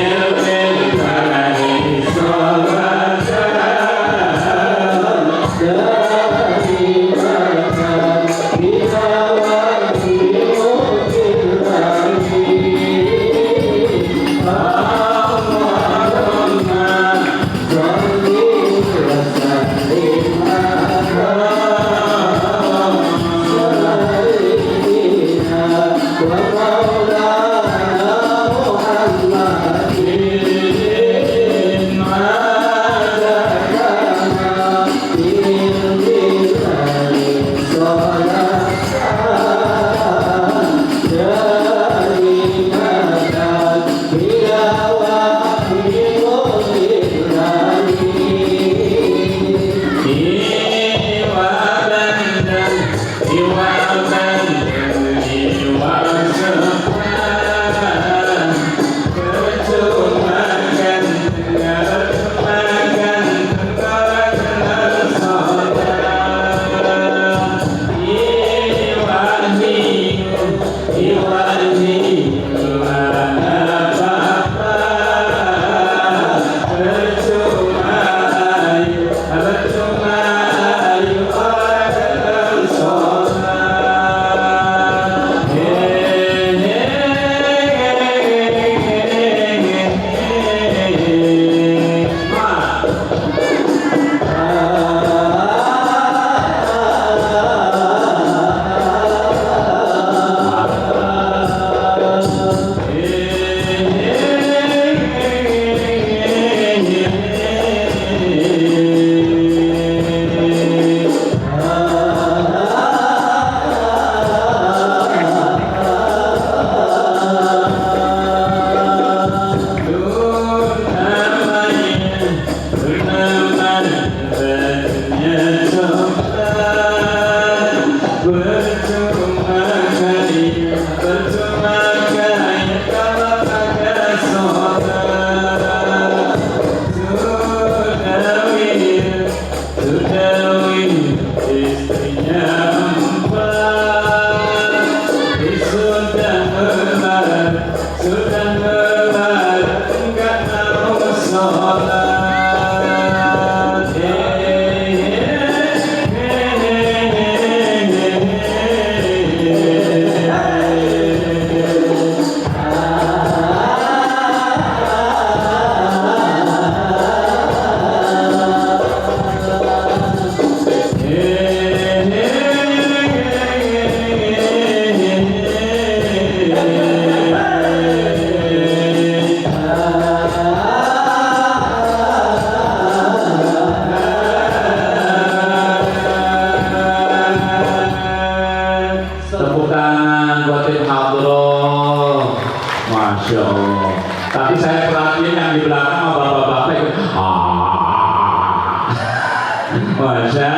Masya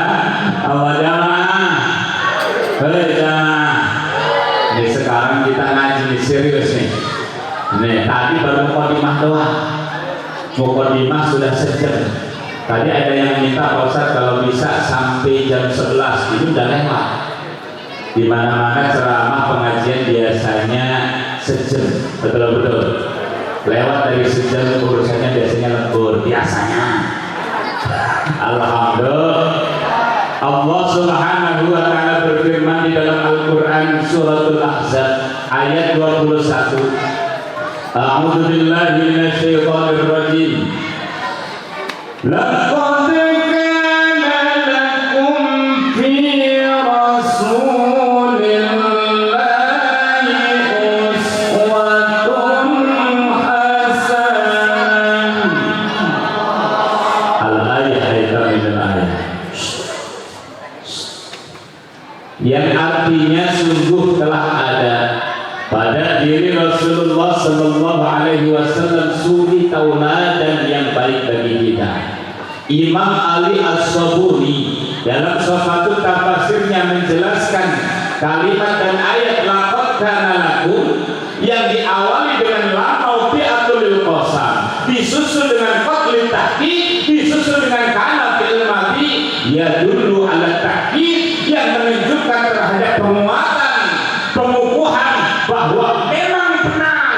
Allah jamaah. Hei jamaah. Ini sekarang kita ngaji serius nih. Nih tadi baru mukadimah doang. Mukadimah sudah sejam. Tadi ada yang minta Pak Ustaz kalau bisa sampai jam 11. Ini udah lewat. Di mana-mana ceramah pengajian biasanya sejam, betul-betul. Lewat dari sejam urusannya biasanya lembur, biasanya. Alhamdulillah. Allah Subhanahu wa taala berfirman di dalam Al-Qur'an suratul Ahzab ayat 21. A'udzu billahi minasyaitonir rajim. Laqad kana lakum fi rasulillahi uswatun hasanah. Yang artinya sungguh telah ada pada diri Rasulullah Sallallahu Alaihi Wasallam suri tauladan yang baik bagi kita. Imam Ali As-Sabuni dalam suatu tafsirnya menjelaskan kalimat dan ayat laqad kana lakum yang diawali dengan lam maufi'atul qasam, disusul dengan qad tahqiq, disusul dengan kana fil madhi, ya dulu ala tahqiq yang menunjukkan terhadap penguatan, pengukuhan bahwa memang benar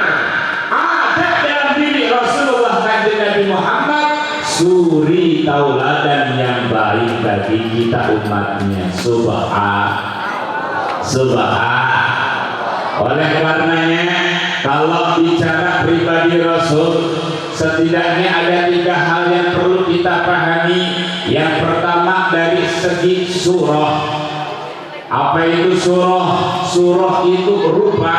ada dalam diri Rasulullah Kanjeng Nabi Muhammad suri tauladan yang baik bagi kita umatnya. Subhan. Oleh karenanya kalau bicara pribadi Rasul, setidaknya ada 3 hal yang perlu kita pahami. Yang pertama dari segi surah. Apa itu surah? Surah itu rupa,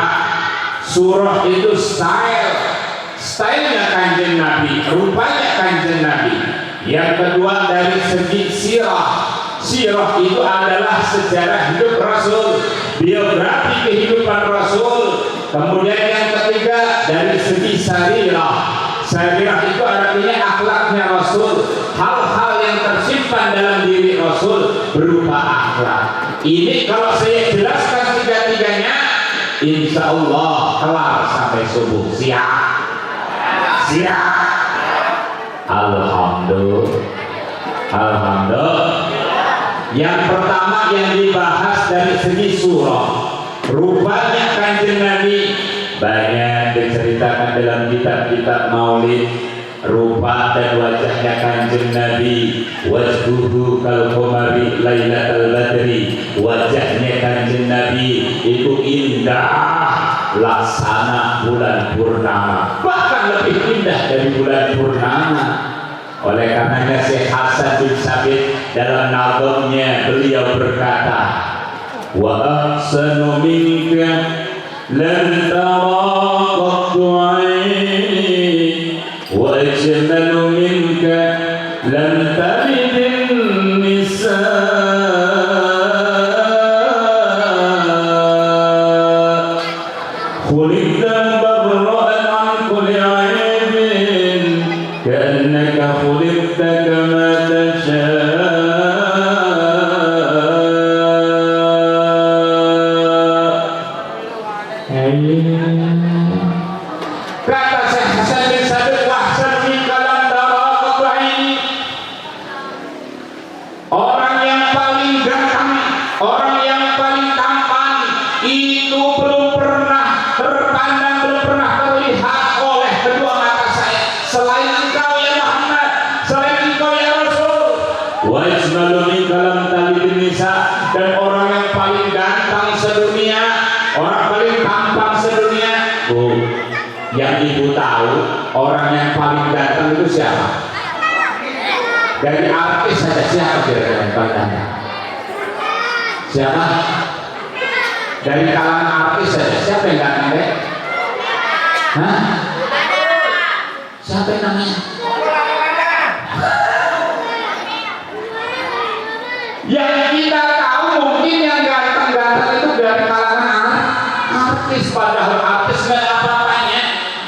surah itu stylenya Kanjeng Nabi, rupanya Kanjeng Nabi. Yang kedua dari segi sirah. Sirah itu adalah sejarah hidup Rasul, biografi kehidupan Rasul. Kemudian yang ketiga dari segi sarirah. Sarirah itu artinya akhlaknya Rasul, hal-hal yang tersimpan dalam diri Rasul berupa akhlak. Ini kalau saya jelaskan 3-tiganya, insya Allah kelar sampai subuh. Siap? Alhamdulillah. Yang pertama yang dibahas dari segi surah, rupanya Kanjeng Nabi banyak diceritakan dalam kitab-kitab maulid. Rupa dan wajahnya Kanjeng Nabi, wajhuhu kal qamari lailatal badri, wajahnya Kanjeng Nabi itu indah laksana bulan purnama, bahkan lebih indah dari bulan purnama. Oleh karenanya Syekh Hasan bin Sabit dalam nazamnya beliau berkata, wa ahsanu minka lan tara qattu aini wa ajmalu minka lan talidin nisaa khuliqta barra'an an kulli aibin ka'annaka khuliqta kama tasha'. Kata Syekh Hasan bin Sabit, wahsan min kalam daraqatu aini, orang yang paling ganteng, orang yang paling tampan itu belum pernah terpandang, belum pernah terlihat oleh kedua mata saya selain engkau ya Muhammad, selain engkau ya Rasul. Wa ismalu min kalam talibin nisa, dan orang yang paling ganteng sedunia, orang paling tampan sedunia. Yang ibu tahu orang yang paling ganteng itu siapa? Dari artis saja siapa kira-kira yang paling ganteng? Siapa? Dari kalangan artis saja siapa yang ganteng deh? Hah? Siapa yang namanya? Yang kita tahu mungkin yang ganteng-ganteng itu dari kalangan artis, padahal artis nggak ada apa-apanya.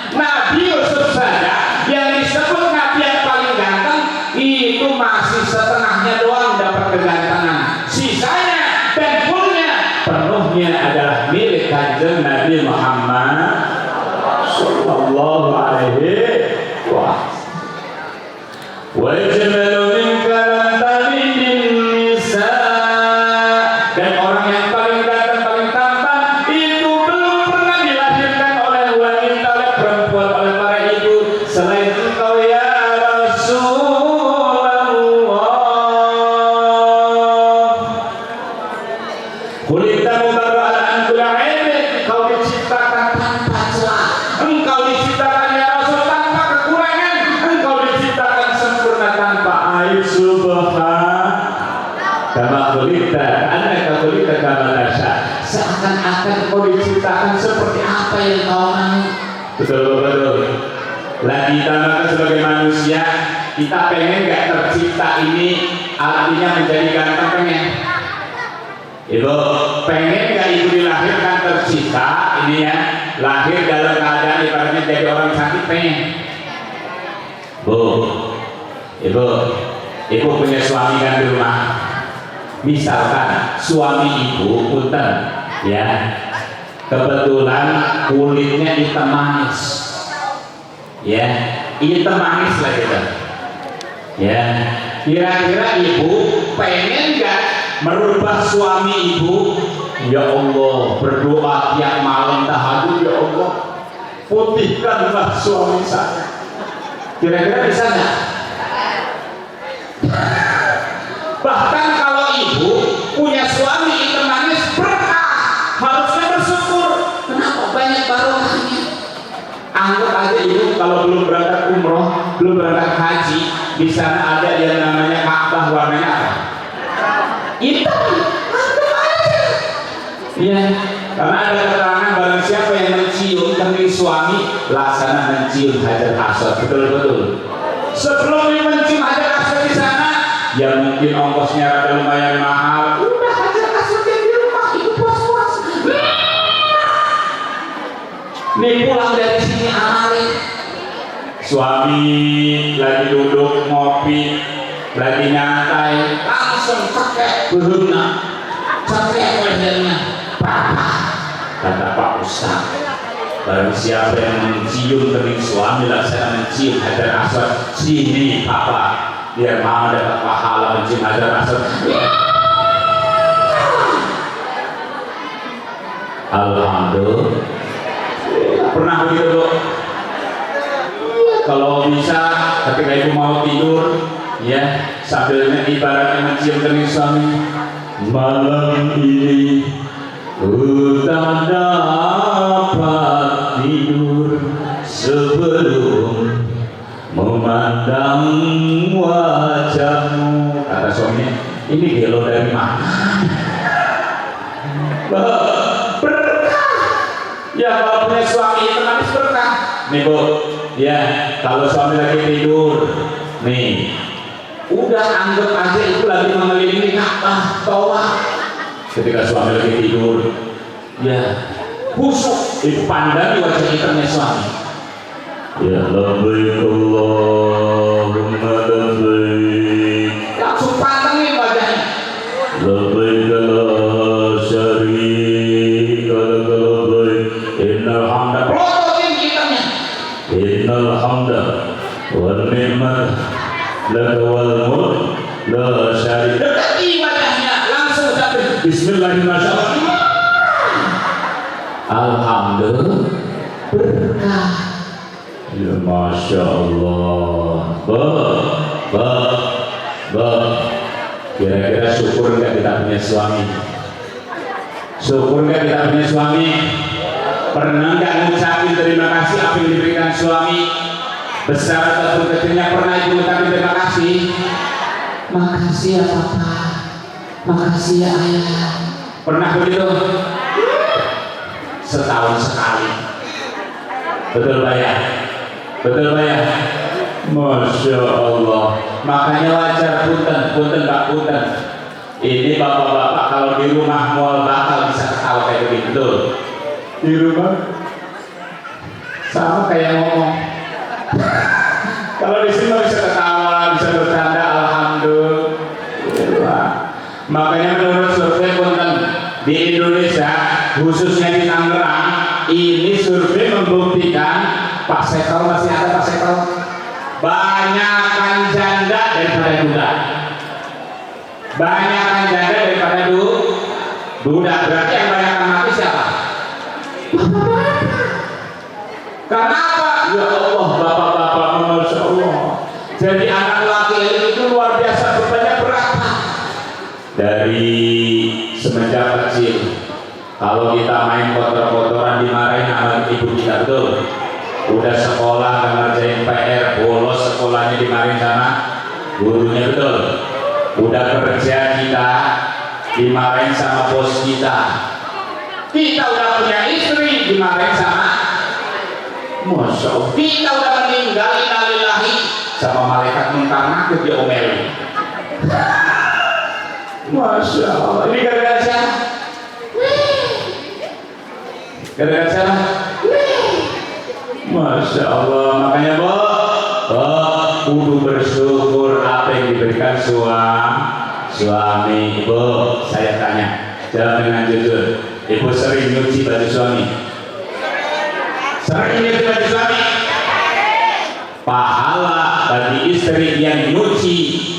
Nabi Yusuf saja yang disebut Nabi yang paling ganteng itu masih setengahnya doang dapat kegantengan, sisanya dan fullnya penuhnya adalah milik Kanjeng Nabi Muhammad sallallahu alaihi wasallam. Wajmalu minka lam talid nisa, dan orang yang paling ganteng paling tampan itu belum pernah dilahirkan oleh wanita, oleh perempuan, oleh para ibu selain engkau ya Rasulullah. Kulita mubarra'an an kulli aibin, kau diciptakan tanpa celah, engkau diciptakan ya Rasul tanpa kekurangan, engkau diciptakan sempurna tanpa aib. Kama kulita, annaka kulita kama tasha, seakan-akan kau diciptakan seperti apa yang kau mau. Betul. Lagi kita maka sebagai manusia, kita pengen gak tercipta ini artinya menjadi ganteng, pengen. Ibu pengen gak ibu dilahirkan tercipta ini ya, lahir dalam keadaan ibaratnya jadi orang cantik, pengen. Ibu punya suami kan di rumah. Misalkan suami ibu punten ya, kebetulan kulitnya hitam manis, ya hitam manis lah gitu, ya kira-kira ibu pengen gak merubah suami ibu? Ya Allah, berdoa tiap malam tahajud, ya Allah putihkanlah suami saya. Kira-kira bisa nggak? Bahkan kalau ibu punya suami hitam manis berkah, harusnya bersyukur. Kenapa? Banyak barokahnya. Anggap aja ibu kalau belum berangkat umroh, belum berangkat haji, di sana ada yang namanya Ka'bah, warnanya apa? Hitam. Anggap aja. Iya, karena ada keterangan barang siapa yang mencium kening suami, laksana mencium Hajar Aswad. Betul. Sebelum mencium Hajar Aswad di sana, ya mungkin ongkosnya rada lumayan mahal. Udah Hajar Aswad yang di rumah, ibu puas-puas. Nih pulang dari sini amalin. Suami lagi duduk ngopi, lagi nyantai, langsung cekek behuna, cekek lehernya. Papa, kata Pak Ustaz, barang siapa yang mencium kening suami laksana mencium Hajar Aswad, sini Papa, biar mama dapat pahala mencium Hajar Aswad. Alhamdulillah. Pernah begitu Bu? Kalau bisa ketika ibu mau tidur, ya sambilnya ibaratnya mencium kening suami, malam ini ku tak dapat tidur sebelum memandang wajahmu. Kata suaminya, ini gelo dari mana? Berkah. Ya kalau punya suami itu manis berkah. Nih Bu, ya kalau suami lagi tidur, nih udah anggap aja itu lagi mengelilingi Ka'bah, tawaf. Ketika suami lagi tidur, ya busuk dipandang wajah hitamnya suami. Ya labbaik Allahumma labbaik, langsung pantengin wajahnya. Labbaik la syarika lak labbaik, innal hamda, prototin hitamnya. Innal hamda wan ni'mat lak wal mulk la syarika. Dekati wajahnya, langsung ucapin bismillahirrahmanirrahim. Alhamdulillah, berkah. Ya Masya Allah. Kira-kira syukur nggak kita punya suami? Syukur nggak kita punya suami? Pernah nggak ngucapin terima kasih apa yang diberikan suami? Besar ataupun kecilnya, pernah ibu ngucapin terima kasih? Makasih ya Papa, makasih ya Ayah. Pernah begitu? Setahun sekali. Betul Pak ya? Betul Pak ya? Masya Allah. Makanya wajar, punten Pak, punten. Ini bapak-bapak kalau di rumah mual bakal bisa ketawa kayak begitu. Betul? Di rumah sama kayak ngomong. Kalau di sini bisa ketawa, bisa bercanda, alhamdulillah. di Indonesia, khususnya di Tangerang, ini survei membuktikan Pak Sekel masih ada Pak Sekel, banyakan janda daripada duda, banyakan janda daripada duda. Berarti yang banyakan mati siapa? Kenapa? Ya Allah, bapak-bapak, masya Allah. Jadi anak laki itu luar biasa berbanyak berapa? Dari semenjak kecil, kalau kita main kotor-kotoran dimarahin sama ibu kita, betul. Udah sekolah nggak ngerjain PR, bolos sekolahnya dimarahin sama gurunya, betul. Udah kerja kita dimarahin sama bos kita. Kita udah punya istri dimarahin sama, masya Allah. Kita udah meninggal, innalillahi, sama malaikat munkar nakir diomelin. Masya Allah. Ini gara-gara siapa? Gara-gara siapa? Masya Allah. Makanya kudu bersyukur apa yang diberikan suami. Ibu, saya tanya, jawab dengan jujur. Ibu sering nyuci baju suami? Sering nyuci baju suami? Pahala bagi istri yang nyuci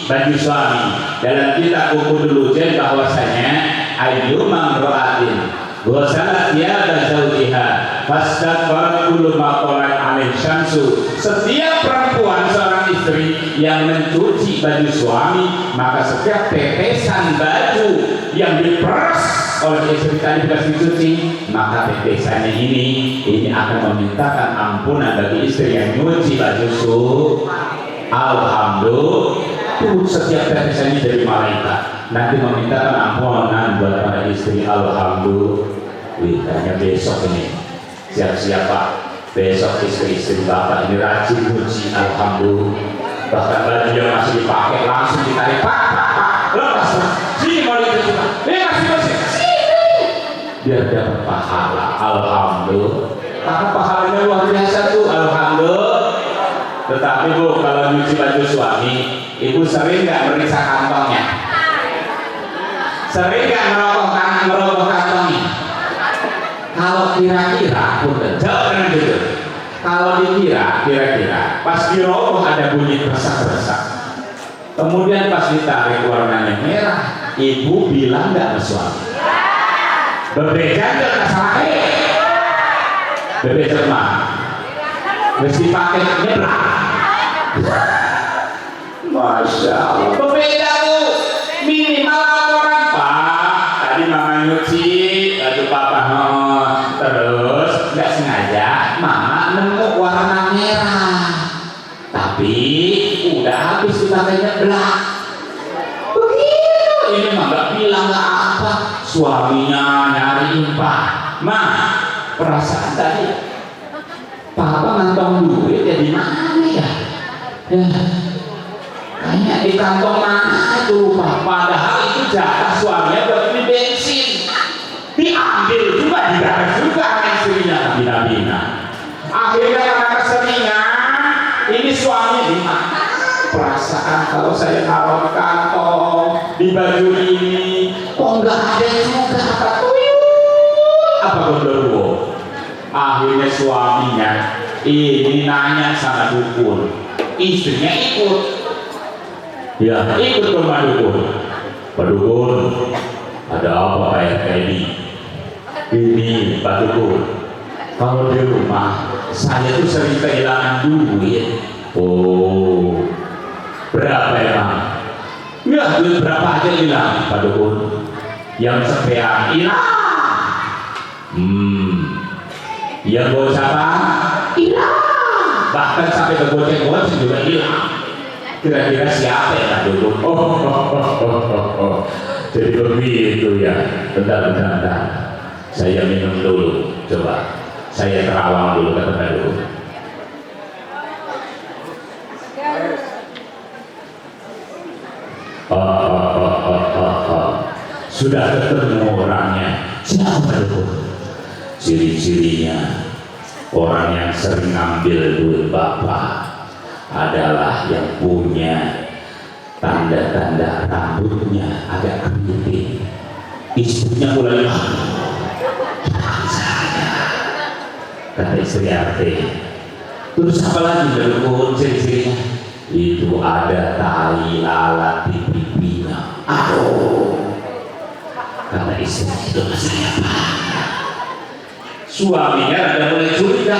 baju suami. Dalam kitab Uqudul Ujen bahwasanya ayyuma imra'atin ghasalat thiyaba zawjiha fastaghfara kullu ma qalat 'alaihi syamsu. Setiap perempuan, seorang istri yang mencuci baju suami, maka setiap tetesan baju yang diperas oleh istri tadi bekas dicuci, maka tetesannya ini akan memintakan ampunan bagi istri yang nyuci baju Alhamdulillah. Setiap tetesannya dari malaikat nanti memintakan ampunan buat para istri. Alhamdulillah. Hanya besok ini siap-siap Pak, besok istri-istri Bapak ini rajin nyuci. Alhamdulillah. Bahkan baju yang masih dipakai langsung ditarik, Pak, lepas, sini mau dicuci Pak, masih sini, biar dapat pahala. Alhamdulillah. Karena pahalanya luar biasa tuh. Alhamdulillah. Tetapi Bu, kalau nyuci baju suami, Ibu sering nggak meriksa kantongnya? Sering nggak merogoh kantongnya? Kalau kira-kira, jawab dengan jujur. Kalau kira-kira pas dirogoh ada bunyi resak-resak, kemudian pas ditarik warnanya merah, Ibu bilang nggak ke suami? Berbeda nggak masalah? Berbeda mah, mesti pakai nyebrang. Masya Allah. Berbeda Bu. Minimal laporan, Pak, tadi mama nyuci baju papa, terus nggak sengaja mama nemu warna merah, tapi udah habis dipakainya black. Begitu. Ini mah nggak bilang nggak apa. Suaminya nyariin, Pak, Ma, perasaan tadi papa ngantong duit ya di mana ya? Kayaknya di kantong mana itu, Pak. Padahal itu jatah suaminya buat beli bensin, diambil juga, digarek juga sama istrinya. Bina-bina. Akhirnya karena keseringan, ini suami di mana? Perasaan kalau saya taruh kantong di baju ini, kok nggak ada juga, apa gondorwo? Akhirnya suaminya ini nanya sama dukun, istrinya ikut. Ya, ikut ke Pak Dukun. Pak Dukun, ada apa kayak ini? Ini Pak Dukun, kalau di rumah saya tuh sering kehilangan duit. Oh, berapa emang? Ya, duit berapa aja hilang, Pak Dukun? Yang sepean hilang. Yang bocah apa? Hilang. Bahkan sampai ke goceng-goceng juga hilang. Kira-kira siapa yang Dukun? Jadi begitu ya. Bentar. Saya minum dulu. Coba saya terawang dulu, kata Pak Dukun. Sudah ketemu orangnya. Siapa Dukun? Ciri-cirinya orang yang sering ngambil duit Bapak adalah yang punya tanda-tanda rambutnya agak keriting, Istrinya mulai kata istri RT. Terus apa lagi menurut ciri-cirinya? Itu ada tai lalat di pipinya. Aduh, kata istri itu saya bangga. Suaminya ada mulai curiga,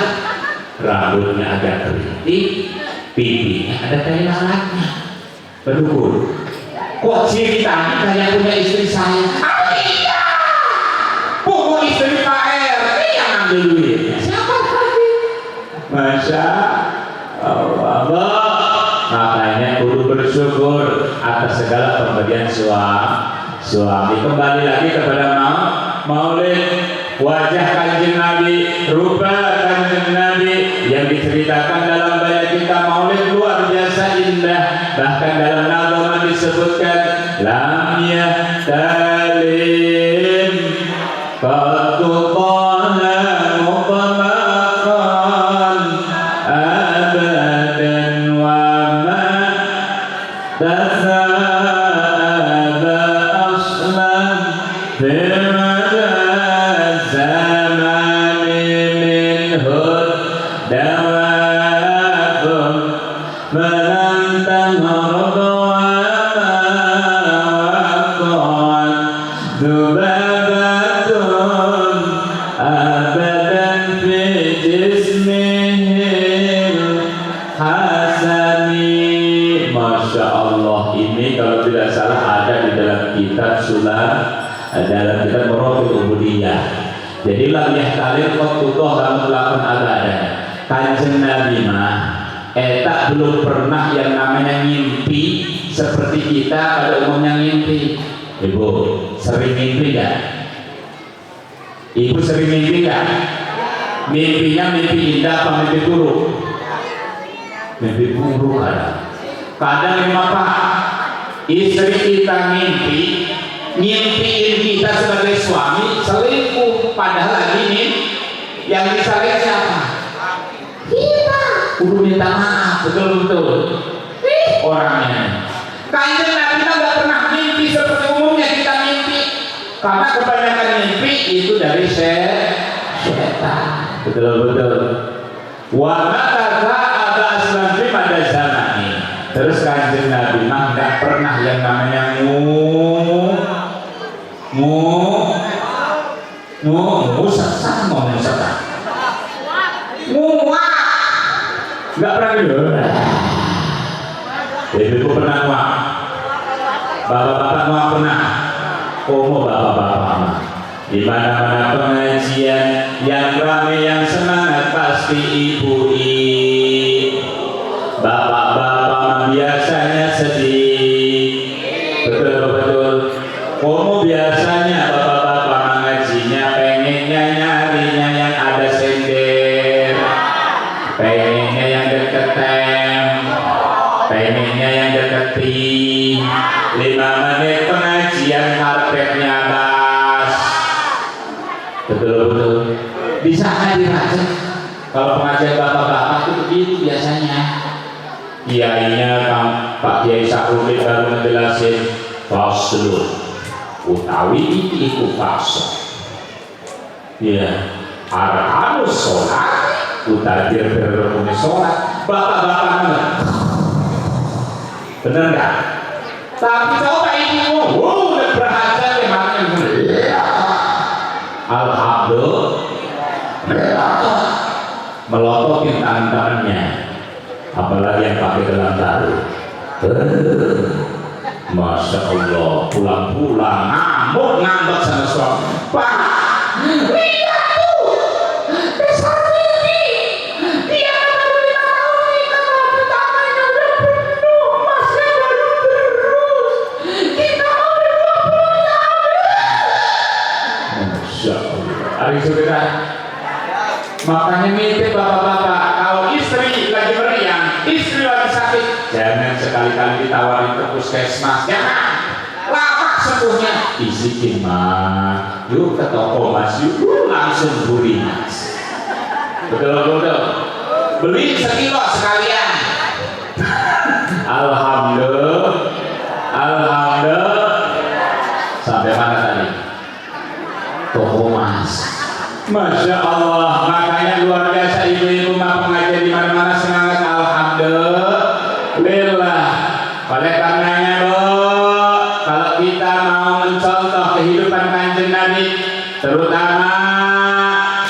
rambutnya agak keriting, pipinya ada tai lalatnya. Betul, kok ciri tadi kayak punya istri saya? Ah, iya, pokok istri Pak RT yang ambil duit. Siapa tadi? Masya Allah. Makanya kudu bersyukur atas segala pemberian suami. Kembali lagi kepada maulid, wajah kanjeng Nabi, rupa kanjeng Nabi yang diceritakan dalam banyak kita maulid luar biasa indah. Bahkan dalam nazam disebutkan lam yahtalim qattu qala muqamaqan abadan wa ma tasaba aslan firmada zamani minhud dawabun menantang Masya Allah, ini kalau tidak salah ada di dalam kitab sulam, dalam kitab Muratul Ubudiyah. Jadi lam yahtalil qattutoh lamun lakon ada. Kanjeng Nabi mah eta belum pernah yang namanya ngimpi seperti kita pada umumnya ngimpi. Ibu sering mimpi gak? Ibu sering mimpi gak? Mimpinya mimpi indah apa mimpi buruk? Mimpi buruk ada. Kadang memang Pak, istri kita ngimpiin kita sebagai suami selingkuh, padahal lagi nih yang disalih siapa? Kita. Kudu minta maaf, betul-betul orangnya. Kanjeng Nabi kita nggak pernah mimpi seperti umumnya kita mimpi, karena kebanyakan mimpi itu dari setan, betul-betul. Wa maka ada aslan fi pada zaman ini. Terus kanjeng Nabi mah nggak pernah yang namanya sesat ngomong sesat. Muak. Nggak pernah gitu. Ibu pernah muak. Bapak-bapak muak pernah. Komo bapak-bapak. Di mana-mana pengajian yang ramai yang semangat pasti ibu-ibu. Bapak-bapak biasanya sedih. Betul-betul. Komo biasanya bapak-bapak mengajinya pengennya nyarinya yang ada sender, pengennya yang deket tem, pengennya yang deketi. 5 menit pengajian karpetnya bas. Betul-betul. Bisa nggak dirancang? Kalau pengajian bapak-bapak itu begitu biasanya. Kiainya Pak Kiai Sahrudin baru menjelasin faslun utawi itu fasl. Ya, arkanus sholat utadir berrukun sholat. Bapak-bapak bener nggak? Tapi coba ibu udah berhasil ya, alhamdulillah melototin tangan-tangannya, apalagi yang pakai gelang taruh. Masya Allah, pulang-pulang ngambek sama suami. Pak, lihat tuh, besar ini, dia baru 5 tahun nikah, tapi tangannya udah penuh, masnya baru terus. Kita mau 20 tahun. Masya Allah. Hari saudara, makanya nitip bapak-bapak, kalau istri lagi meriang, istri lagi sakit, jangan sekali-kali ditawarin ke puskesmas, jangan. Lapak sembuhnya, bisikin mah, yuk ke toko mas, yuk langsung beli mas. Betul-betul, beli sekilo sekalian. Alhamdulillah, alhamdulillah. Sampai mana tadi? toko emas. Masya Allah, makanya luar biasa ibu-ibu mah pengajian di mana-mana semangat, alhamdulillah. Oleh karenanya kalau kita mau mencontoh kehidupan Kanjeng Nabi, terutama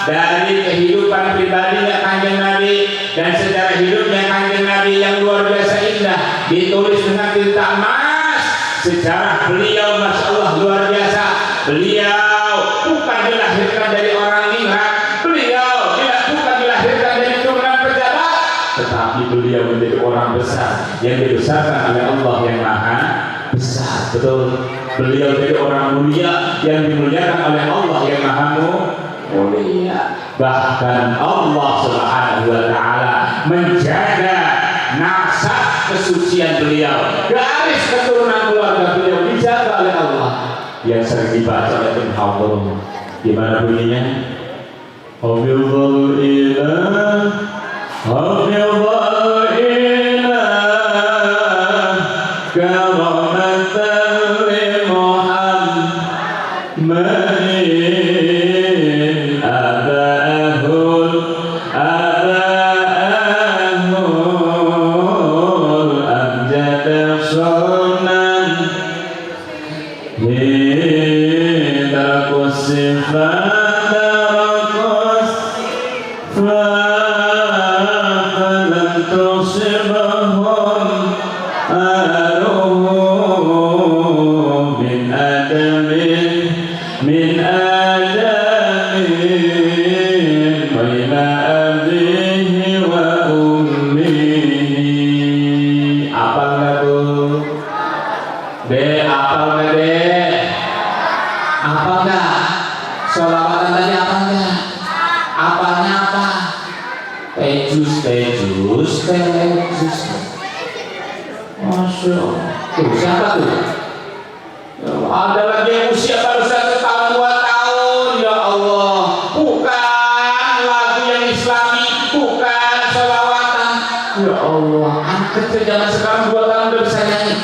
dari kehidupan pribadinya Kanjeng Nabi dan sejarah hidupnya Kanjeng Nabi yang luar biasa indah, ditulis dengan tinta emas. Sejarah beliau, masya Allah, luar biasa. Beliau bukan dilahirkan dari orang ningrat, beliau bukan dilahirkan dari keturunan pejabat, tetapi beliau menjadi orang besar yang dibesarkan oleh Allah yang Maha Besar. Betul, beliau jadi orang mulia yang dimuliakan oleh Allah yang Maha Mulia. Bahkan Allah Subhanahu wa Ta'ala menjaga nasab kesucian beliau, garis keturunan keluarga beliau dijaga oleh Allah. Yang sering dibaca oleh Ibn Hafidh, gimana bunyinya? Hafidhul ilah, hafidhul ilah, karamatan li Muhammadin, abahul amjad sunan sifat rakus fahalan tusibahum aruhum min adamin wa ila abihi wa ummihi. Apal nggak tuh? Apal nggak deh? Apa enggak? Sholawatan tadi apa enggak? Apanya apa? Tejus. Masya Allah. Tuh, siapa tuh? Ya, ada lagi yang usia baru 1 tahun 2 tahun. Ya Allah, bukan lagu yang Islami, bukan sholawatan. Ya Allah, anak kecil zaman sekarang 2 tahun udah bisa nyanyi.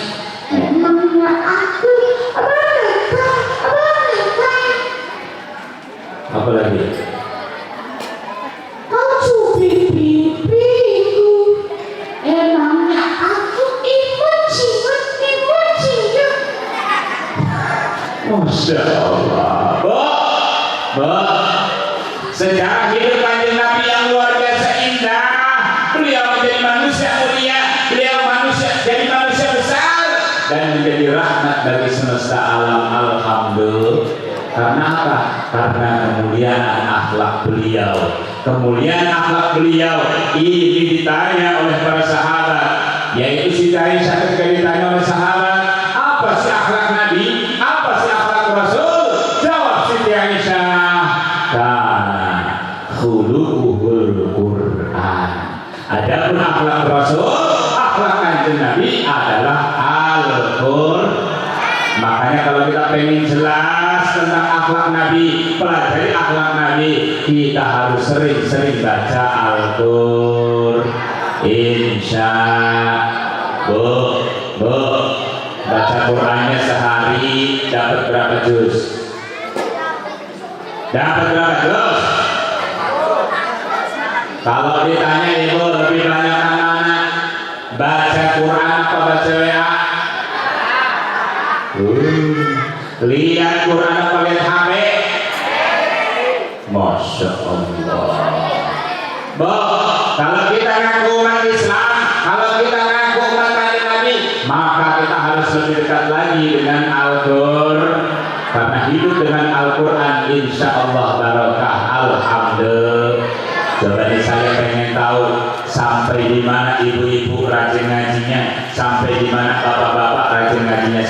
Emangnya aku Apa lagi? kau cubit pipiku, emangnya aku imut ciut. Masya Allah. Sejarah hidup Kanjeng Nabi yang luar biasa indah. Beliau menjadi manusia mulia, beliau jadi manusia besar dan menjadi rahmat bagi semesta alam. Alhamdulillah. Karena apa? Karena kemuliaan akhlak beliau. Kemuliaan akhlak beliau ini ditanya oleh para sahabat, yaitu Siti Aisyah ketika ditanya oleh sahabat, apa sih akhlak Nabi? Apa sih akhlak Rasul? Jawab Siti Aisyah, karena khuluquhul Quran. Adapun akhlak Rasul, akhlak Kanjeng Nabi adalah Al-Qur'an. Makanya kalau kita pengen jelas tentang akhlak Nabi, pelajari akhlak Nabi, kita harus sering-sering baca Al-Qur'an. Insya Allah, baca Qur'annya sehari dapat berapa juz? Dapat berapa juz? Kalau ditanya ibu lebih banyak mana? Baca Quran apa baca WA? Lihat Quran apa lihat HP? Masya Allah. Kalau kita ngaku umat Islam, kalau kita ngaku umat Nabi, maka kita harus lebih dekat lagi dengan Al-Qur'an. Karena hidup dengan Al-Quran insya Allah barokah. Alhamdulillah. Jadi saya pengen tahu sampai di mana ibu-ibu rajin ngajinya, sampai di mana bapak-bapak rajin ngajinya.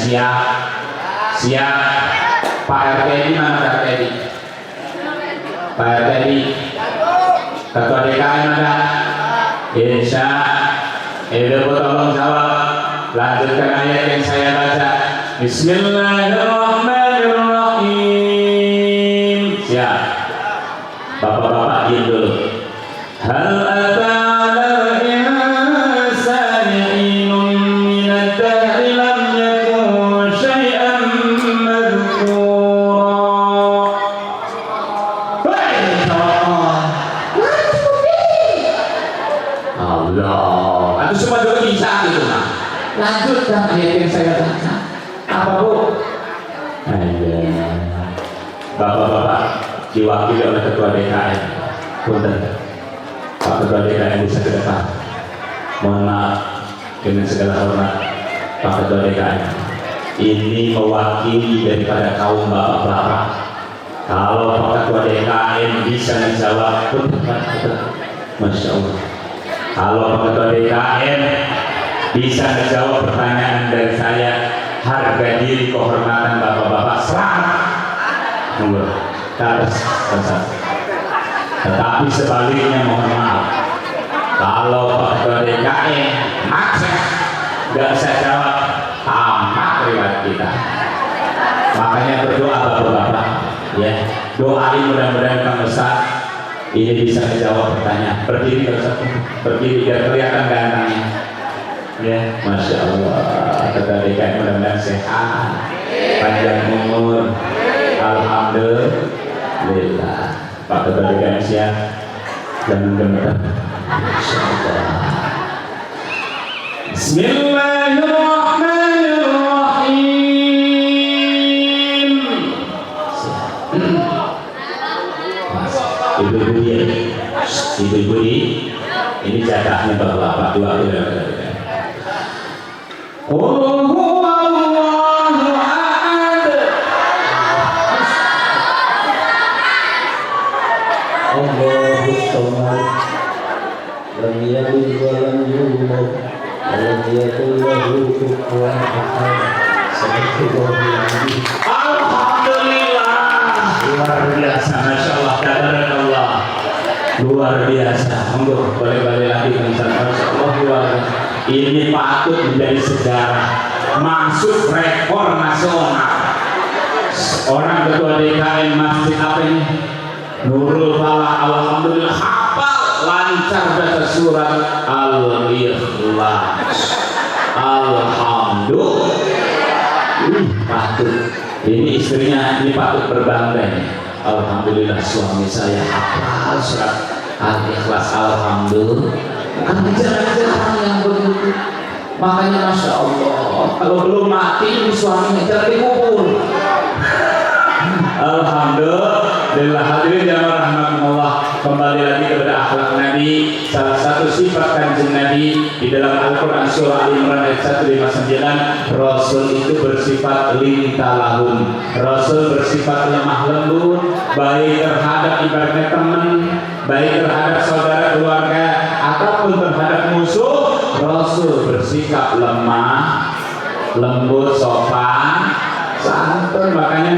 Siap. Pak RT di mana Pak RT? Pak RT di Ketua DKM ada. Insya Ibu tolong jawab. Lanjutkan ayat yang saya baca. Bismillahirrahmanirrahim. Siap. Bapak-bapak diam dulu. Hal ata 'alal insani hinun minad dahri lam yakun syai'an madhkura. Bu? Iya. Bapak-bapak diwakili oleh Ketua DKM. Punten. Pak Ketua DKM bisa ke depan. Mohon maaf dengan segala hormat Pak Ketua DKM. Ini mewakili daripada kaum bapak-bapak. Kalau Pak Ketua DKM bisa menjawab, Masya Allah. Kalau Pak Ketua DKM bisa menjawab pertanyaan dari saya, harga diri kehormatan bapak-bapak selamat. Monggo, terus. Tetapi sebaliknya mohon maaf, kalau Pak Ketua DKM maksa nggak bisa jawab, tamat riwayat kita. Makanya berdoa bapak-bapak, ya, doain mudah-mudahan Kang Ustaz ini bisa menjawab pertanyaan. Berdiri Ustaz, berdiri biar kelihatan gantengnya. Ya, Masya Allah. Ketua DKM mudah-mudahan sehat, panjang umur. Alhamdulillah. Pak Ketua DKM siap, jangan gemetar. Masya Allah. Bismillahirrahmanirrahim. Ibu-ibu ini jatahnya bapak-bapak dua. Allahus samad, lam yalid wa lam yulad, wa lam yakul lahu kufuwan ahad. Subhanallah. Alhamdulillah. Luar biasa, Masya Allah, tabarakallah. Luar biasa. Monggo boleh balik lagi Masya Allah, luar biasa. Ini patut menjadi sejarah, masuk rekor nasional. Orang Ketua DKM masjid apa ini? Nurul Falah, alhamdulillah hafal lancar baca surat Al-Ikhlas. Alhamdulillah. Patut. Ini istrinya ini patut berbangga ini. Alhamdulillah suami saya hafal surat Al-Ikhlas. Alhamdulillah. Kan jarang-jarang orang yang begitu. Makanya Masya Allah, kalau belum mati ini suaminya jangan dikubur. Alhamdulillah. Hadirin jamaah rahmatullah, kembali lagi kepada akhlak Nabi. Salah satu sifat kanjeng Nabi di dalam Al-Quran surah Al-Imran ayat 159, Rasul itu bersifat lintalahum. Rasul bersifat lemah lembut, baik terhadap ibaratnya teman, baik terhadap saudara keluarga ataupun terhadap musuh. Rasul bersikap lemah lembut, sopan, santun. Makanya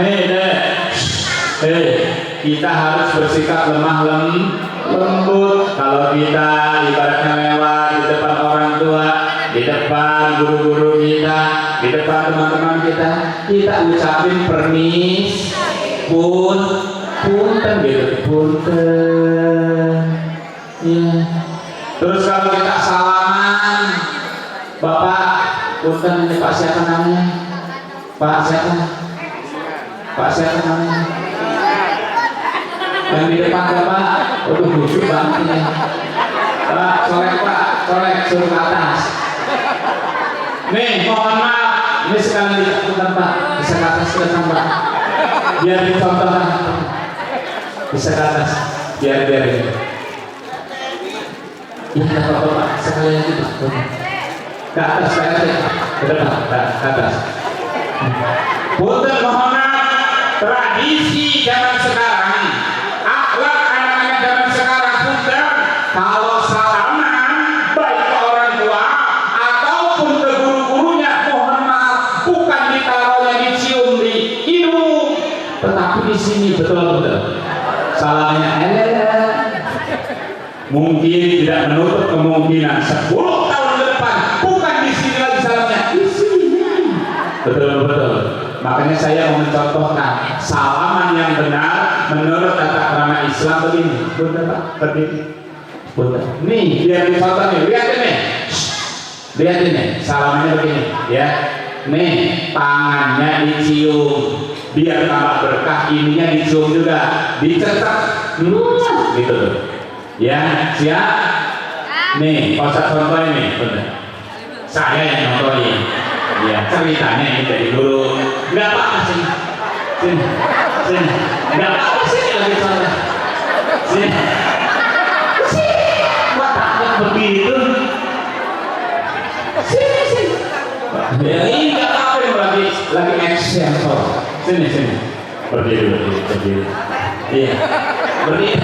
kita harus bersikap lemah lembut. Kalau kita ibaratnya lewat di depan orang tua, di depan guru-guru kita, di depan teman-teman kita, kita ucapin permis, punten gitu, punten. Ya. Terus kalau kita salaman, Bapak, punten ini Pak siapa namanya? Pak siapa? Pak siapa namanya? Yang di depan Bapak, udah lucu banget ini. Pak, colek, suruh ke atas. Nih, mohon maaf, ini sekali dilakukan Pak, bisa ke atas kelihatan Pak. Biar dicontohkan. Bisa ke atas, biar ini. Ya, tidak apa-apa Pak, sekali lagi Pak. Ke atas, ke depan, ke atas. Punten, mohon maaf, tradisi zaman sekarang, akhlak anak-anak zaman sekarang punten, kalau salaman baik ke orang tua ataupun ke guru-gurunya, mohon maaf, bukan ditaruhnya dicium di hidung, tetapi di sini betul-betul salamnya mungkin tidak menutup kemungkinan 10 tahun ke depan bukan di sini lagi salamnya, di sini. Betul-betul. Makanya saya mau mencontohkan salaman yang benar menurut tata krama Islam begini. Betul Pak, berdiri. Betul. Nih, biar dicontoh nih. Lihat ini. Lihat ini. Salamannya begini, ya. Nih, tangannya dicium. Biar tambah berkah, ininya dicium juga. Dicecek. Gitu. Ya, siap. Nih, Ustaz contoh ini. Betul. Saya yang contohin. Ya, ceritanya ini dari dulu Enggak apa-apa sini. Sini. Sini. Enggak apa-apa sini lagi sana. Sini. Sini. Kok takut begitu? Sini, sini. Ya ini enggak apa-apa lagi action kok. Sini, sini. Berdiri. Iya. Berdiri.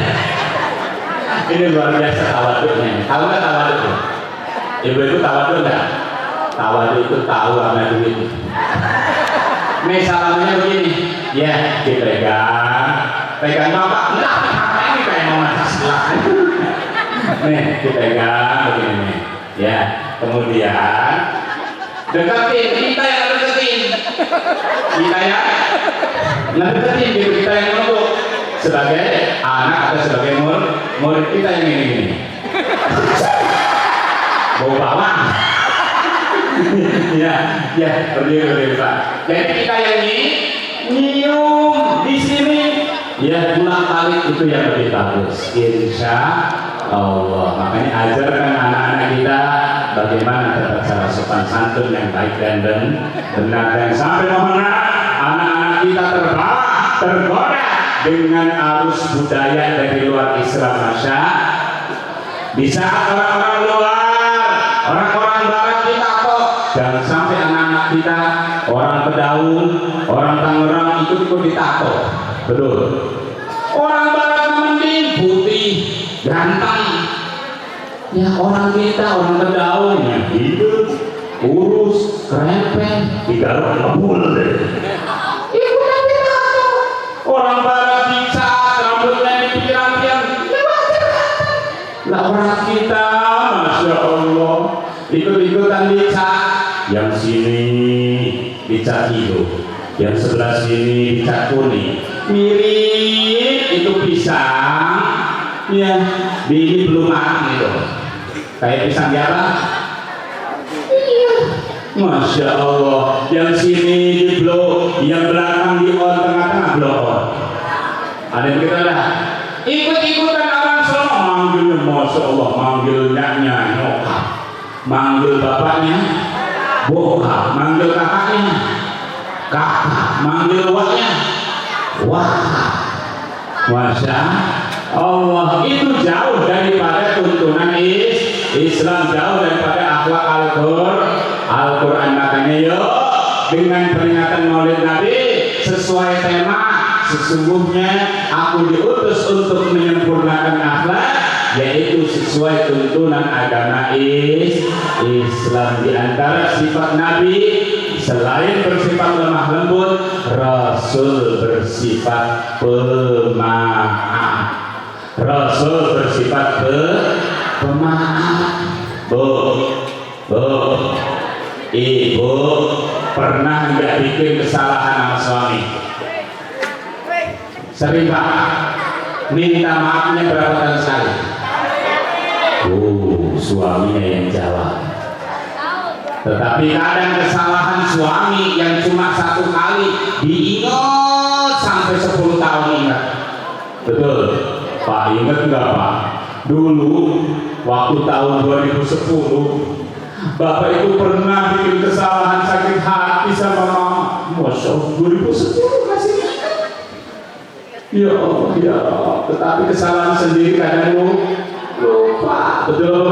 Ini luar biasa tawaduknya. Tahu nggak tawaduk? Ibu-ibu tawaduk nggak? Tawaduk itu tahu sama duit. Nih salamnya begini, ya pegang bapak, enggak ini kayak mau masak silakan. Nih dipegang begini nih, ya kemudian deketin, kita yang deketin, kita yang menunduk sebagai anak atau sebagai murid kita yang ini. Bau bawang. ya berdiri Pak. Jadi kita yang ini nyium di sini, ya ulang kali itu yang lebih bagus. Insya Allah. Makanya ajarkan anak-anak kita bagaimana berbicara sopan santun yang baik dan benar, dan sampai mana anak-anak kita tergoda dengan arus budaya dari luar Islam. Masya. Di saat orang-orang luar, orang-orang barat kita kok, jangan sampai anak-anak kita, orang Pedaun, orang Tangerang ikut ditato. Betul. Orang barat mending putih, ganteng. Ya orang kita, orang Pedaun yang hidup, kurus, kerempeng, digaruk ngebul. Ibu nanti tato. Orang barat dicat, rambutnya dipikir-pikir. Lah orang kita, Masya Allah, ikut-ikutan dicat. Yang sini dicat hijau, yang sebelah sini dicat kuning. Mirip itu pisang, ya, ini belum matang itu. Kayak pisang apa? Iya. Masya Allah, yang sini di blok, yang belakang di on, tengah-tengah blok on. Ada yang kita lah. Ikut-ikutan orang semua manggilnya, Masya Allah, manggil nyaknya nyokap, manggil bapaknya bokap, manggil kakaknya kakak, manggil waknya wah. Masya Allah, itu jauh daripada tuntunan Islam, jauh daripada akhlak Al-Quran. Makanya yuk dengan peringatan Maulid Nabi sesuai tema, sesungguhnya aku diutus untuk menyempurnakan akhlak, yaitu sesuai tuntunan agama Islam. Di antara sifat Nabi selain bersifat lemah lembut, Rasul bersifat pemaaf. Rasul bersifat pemaaf. Ibu pernah nggak bikin kesalahan sama suami? Sering Pak. Minta maafnya berapa kali sekali? Suaminya yang jawab. Tetapi kadang kesalahan suami yang cuma satu kali diingat sampai 10 tahun ingat. Betul Pak, ingat enggak Pak? Dulu waktu tahun 2010 Bapak itu pernah bikin kesalahan sakit hati sama mama. Masya Allah, 2010 masih ingat. Ya Allah, ya Allah. Tetapi kesalahan sendiri kadang lupa. Betul.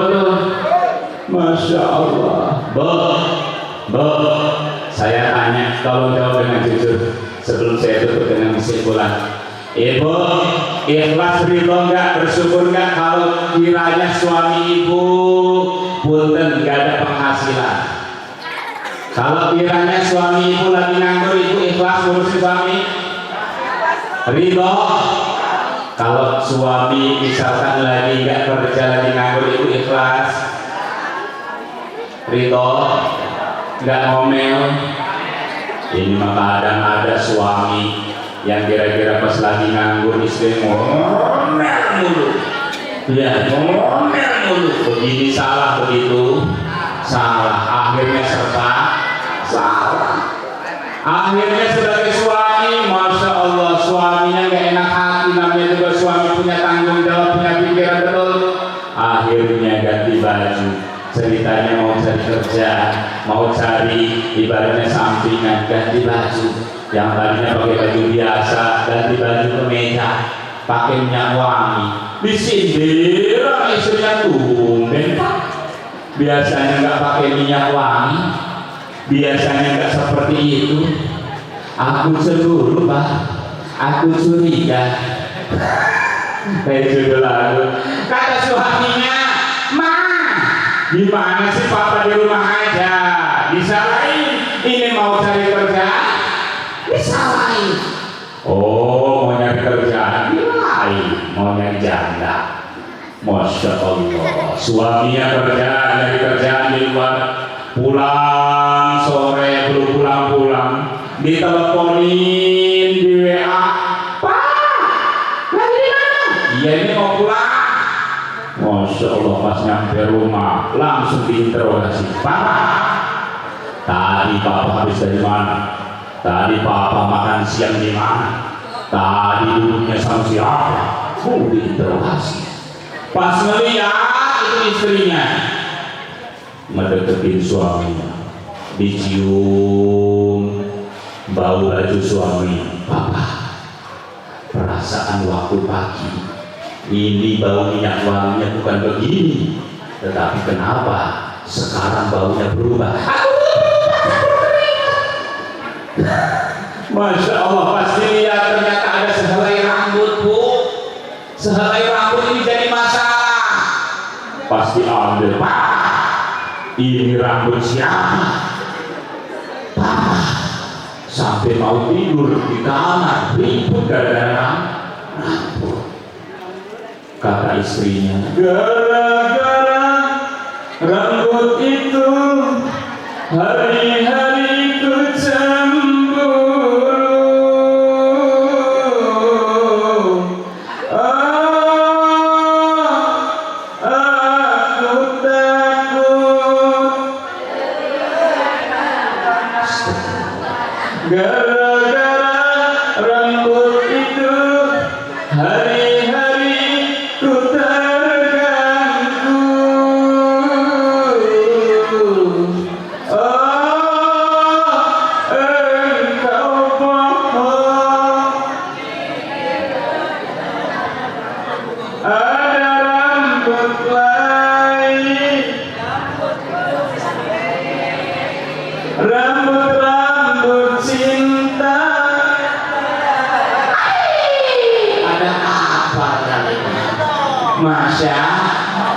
Masya Allah. Saya tanya, tolong jawab dengan jujur sebelum saya tutup dengan kesimpulan. Ibu, ikhlas ridho enggak, bersyukur enggak kalau kiranya suami ibu punten enggak ada penghasilan? Kalau kiranya suami ibu lagi nganggur, ibu ikhlas ngurusin suami? Ridho. Kalau suami misalkan lagi enggak kerja, lagi nganggur, ibu ikhlas? Ridho. Enggak ngomel. Ini mah kadang ada suami yang kira-kira pas lagi nganggur istri ngomel mulu. Ya, ngomel mulu. Begini salah, begitu salah. Akhirnya serba salah. Akhirnya sebagai suami, Masya Allah, suaminya gak enak hati. Namanya juga suami punya tanggung jawab, punya pikiran betul. Akhirnya ganti baju, ceritanya mau cari kerja, mau cari ibaratnya sampingan, ganti baju. Yang tadinya pakai baju biasa, ganti baju kemeja, pakai minyak wangi. Disindir sama istrinya tumben Pak. Biasanya nggak pakai minyak wangi, biasanya nggak seperti itu. Aku cemburu Pak, aku curiga. Kayak judul lagu. Kata suaminya, Ma, gimana sih Papa di rumah aja? Disalahin, ini mau cari kerja, disalahin. Oh, mau nyari kerjaan, mau nyari janda. Masya Allah, suaminya nyari kerjaan di luar, pulang sore belum pulang-pulang, diteleponin di WA, Pak, lagi di mana? Iya ini mau pulang. Masya Allah, pas nyampe rumah langsung diinterogasi, Pak, tadi Papa habis dari mana? Tadi Papa makan siang di mana? Tadi duduknya sama siapa? Diinterogasi. Pas ngeliat itu istrinya mendeketin suaminya, dicium bau baju suami. Papa, perasaan waktu pagi ini bau minyak wanginya bukan begini, tetapi kenapa sekarang baunya berubah? Masya Allah, pasti lihat ternyata ada sehelai rambut Bu. Sehelai rambut ini jadi masalah. Pasti ambil, Pak, ini rambut siapa? Pak, sampai mau tidur di kamar ribut gara-gara rambut. Kata istrinya, gara-gara rambut itu hari-hari ku gara-gara rambut itu hari-hari ku terganggu. Oh, engkau bohong. Ada rambut lain, rambut cinta. Ada apa kali? Masya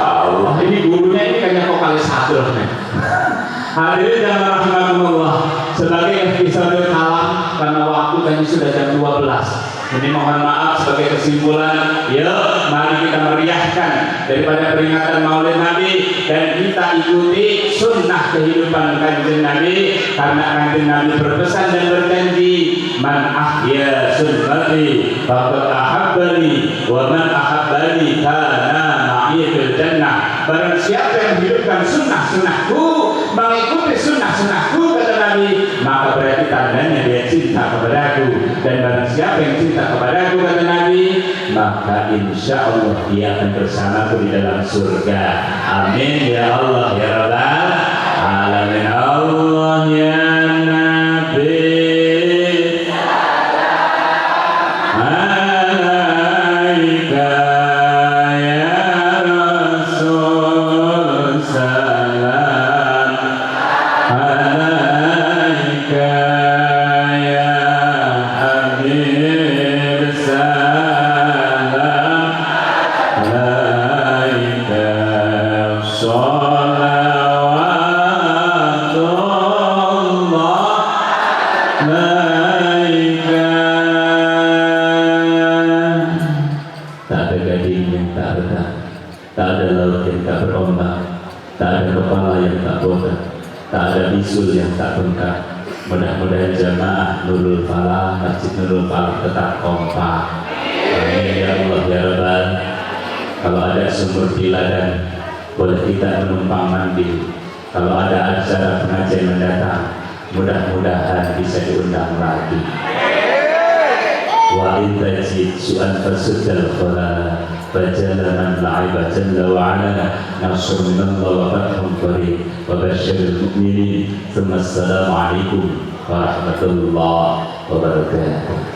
Allah, ini gurunya ini kayaknya vokalisator nih. Hadirin dan rahmatullah, sebagai episode kalam karena waktu kayaknya sudah jam 12. Ini mohon maaf sebagai kesimpulan, yuk mari kita meriahkan daripada peringatan Maulid Nabi dan kita ikuti sunnah kehidupan Kanjeng Nabi, karena Kanjeng Nabi berpesan dan berjanji, man ahya sunnati faqad ahabbani wa man ahabbani kana ma'i fil jannah. Barang siapa yang menghidupkan sunnah-sunnahku, mengikuti sunnah-sunnahku, kata Nabi, maka berarti tandanya dia cinta kepadaku. Dan barang siapa yang cinta kepadaku, kata Nabi, maka insya Allah dia akan bersamaku di dalam surga. Amin ya Allah ya Rabbal alamin. Allah ya Nabi alaika ya Rasul salam alaika ya Habib salam alaika salawatullah alaika. Tak ada gading yang tak retak, tak ada laut yang tak berombak, tak ada kepala yang tak botak, tak ada bisul yang tak bengkak. Mudah-mudahan jamaah Nurul Falah, Masjid Nurul Falah tetap kompak. Amin ya Allah ya Rabbal. Kalau ada sumur di ladang, boleh kita menumpang mandi. Kalau ada acara pengajian mendatang, mudah-mudahan bisa diundang lagi. وإن تجد سؤال فسد الخلاء فجل من لعب جل وعلا نصر من الله وفتح قريب وبشر المؤمنين ثم السلام عليكم ورحمة الله وبركاته.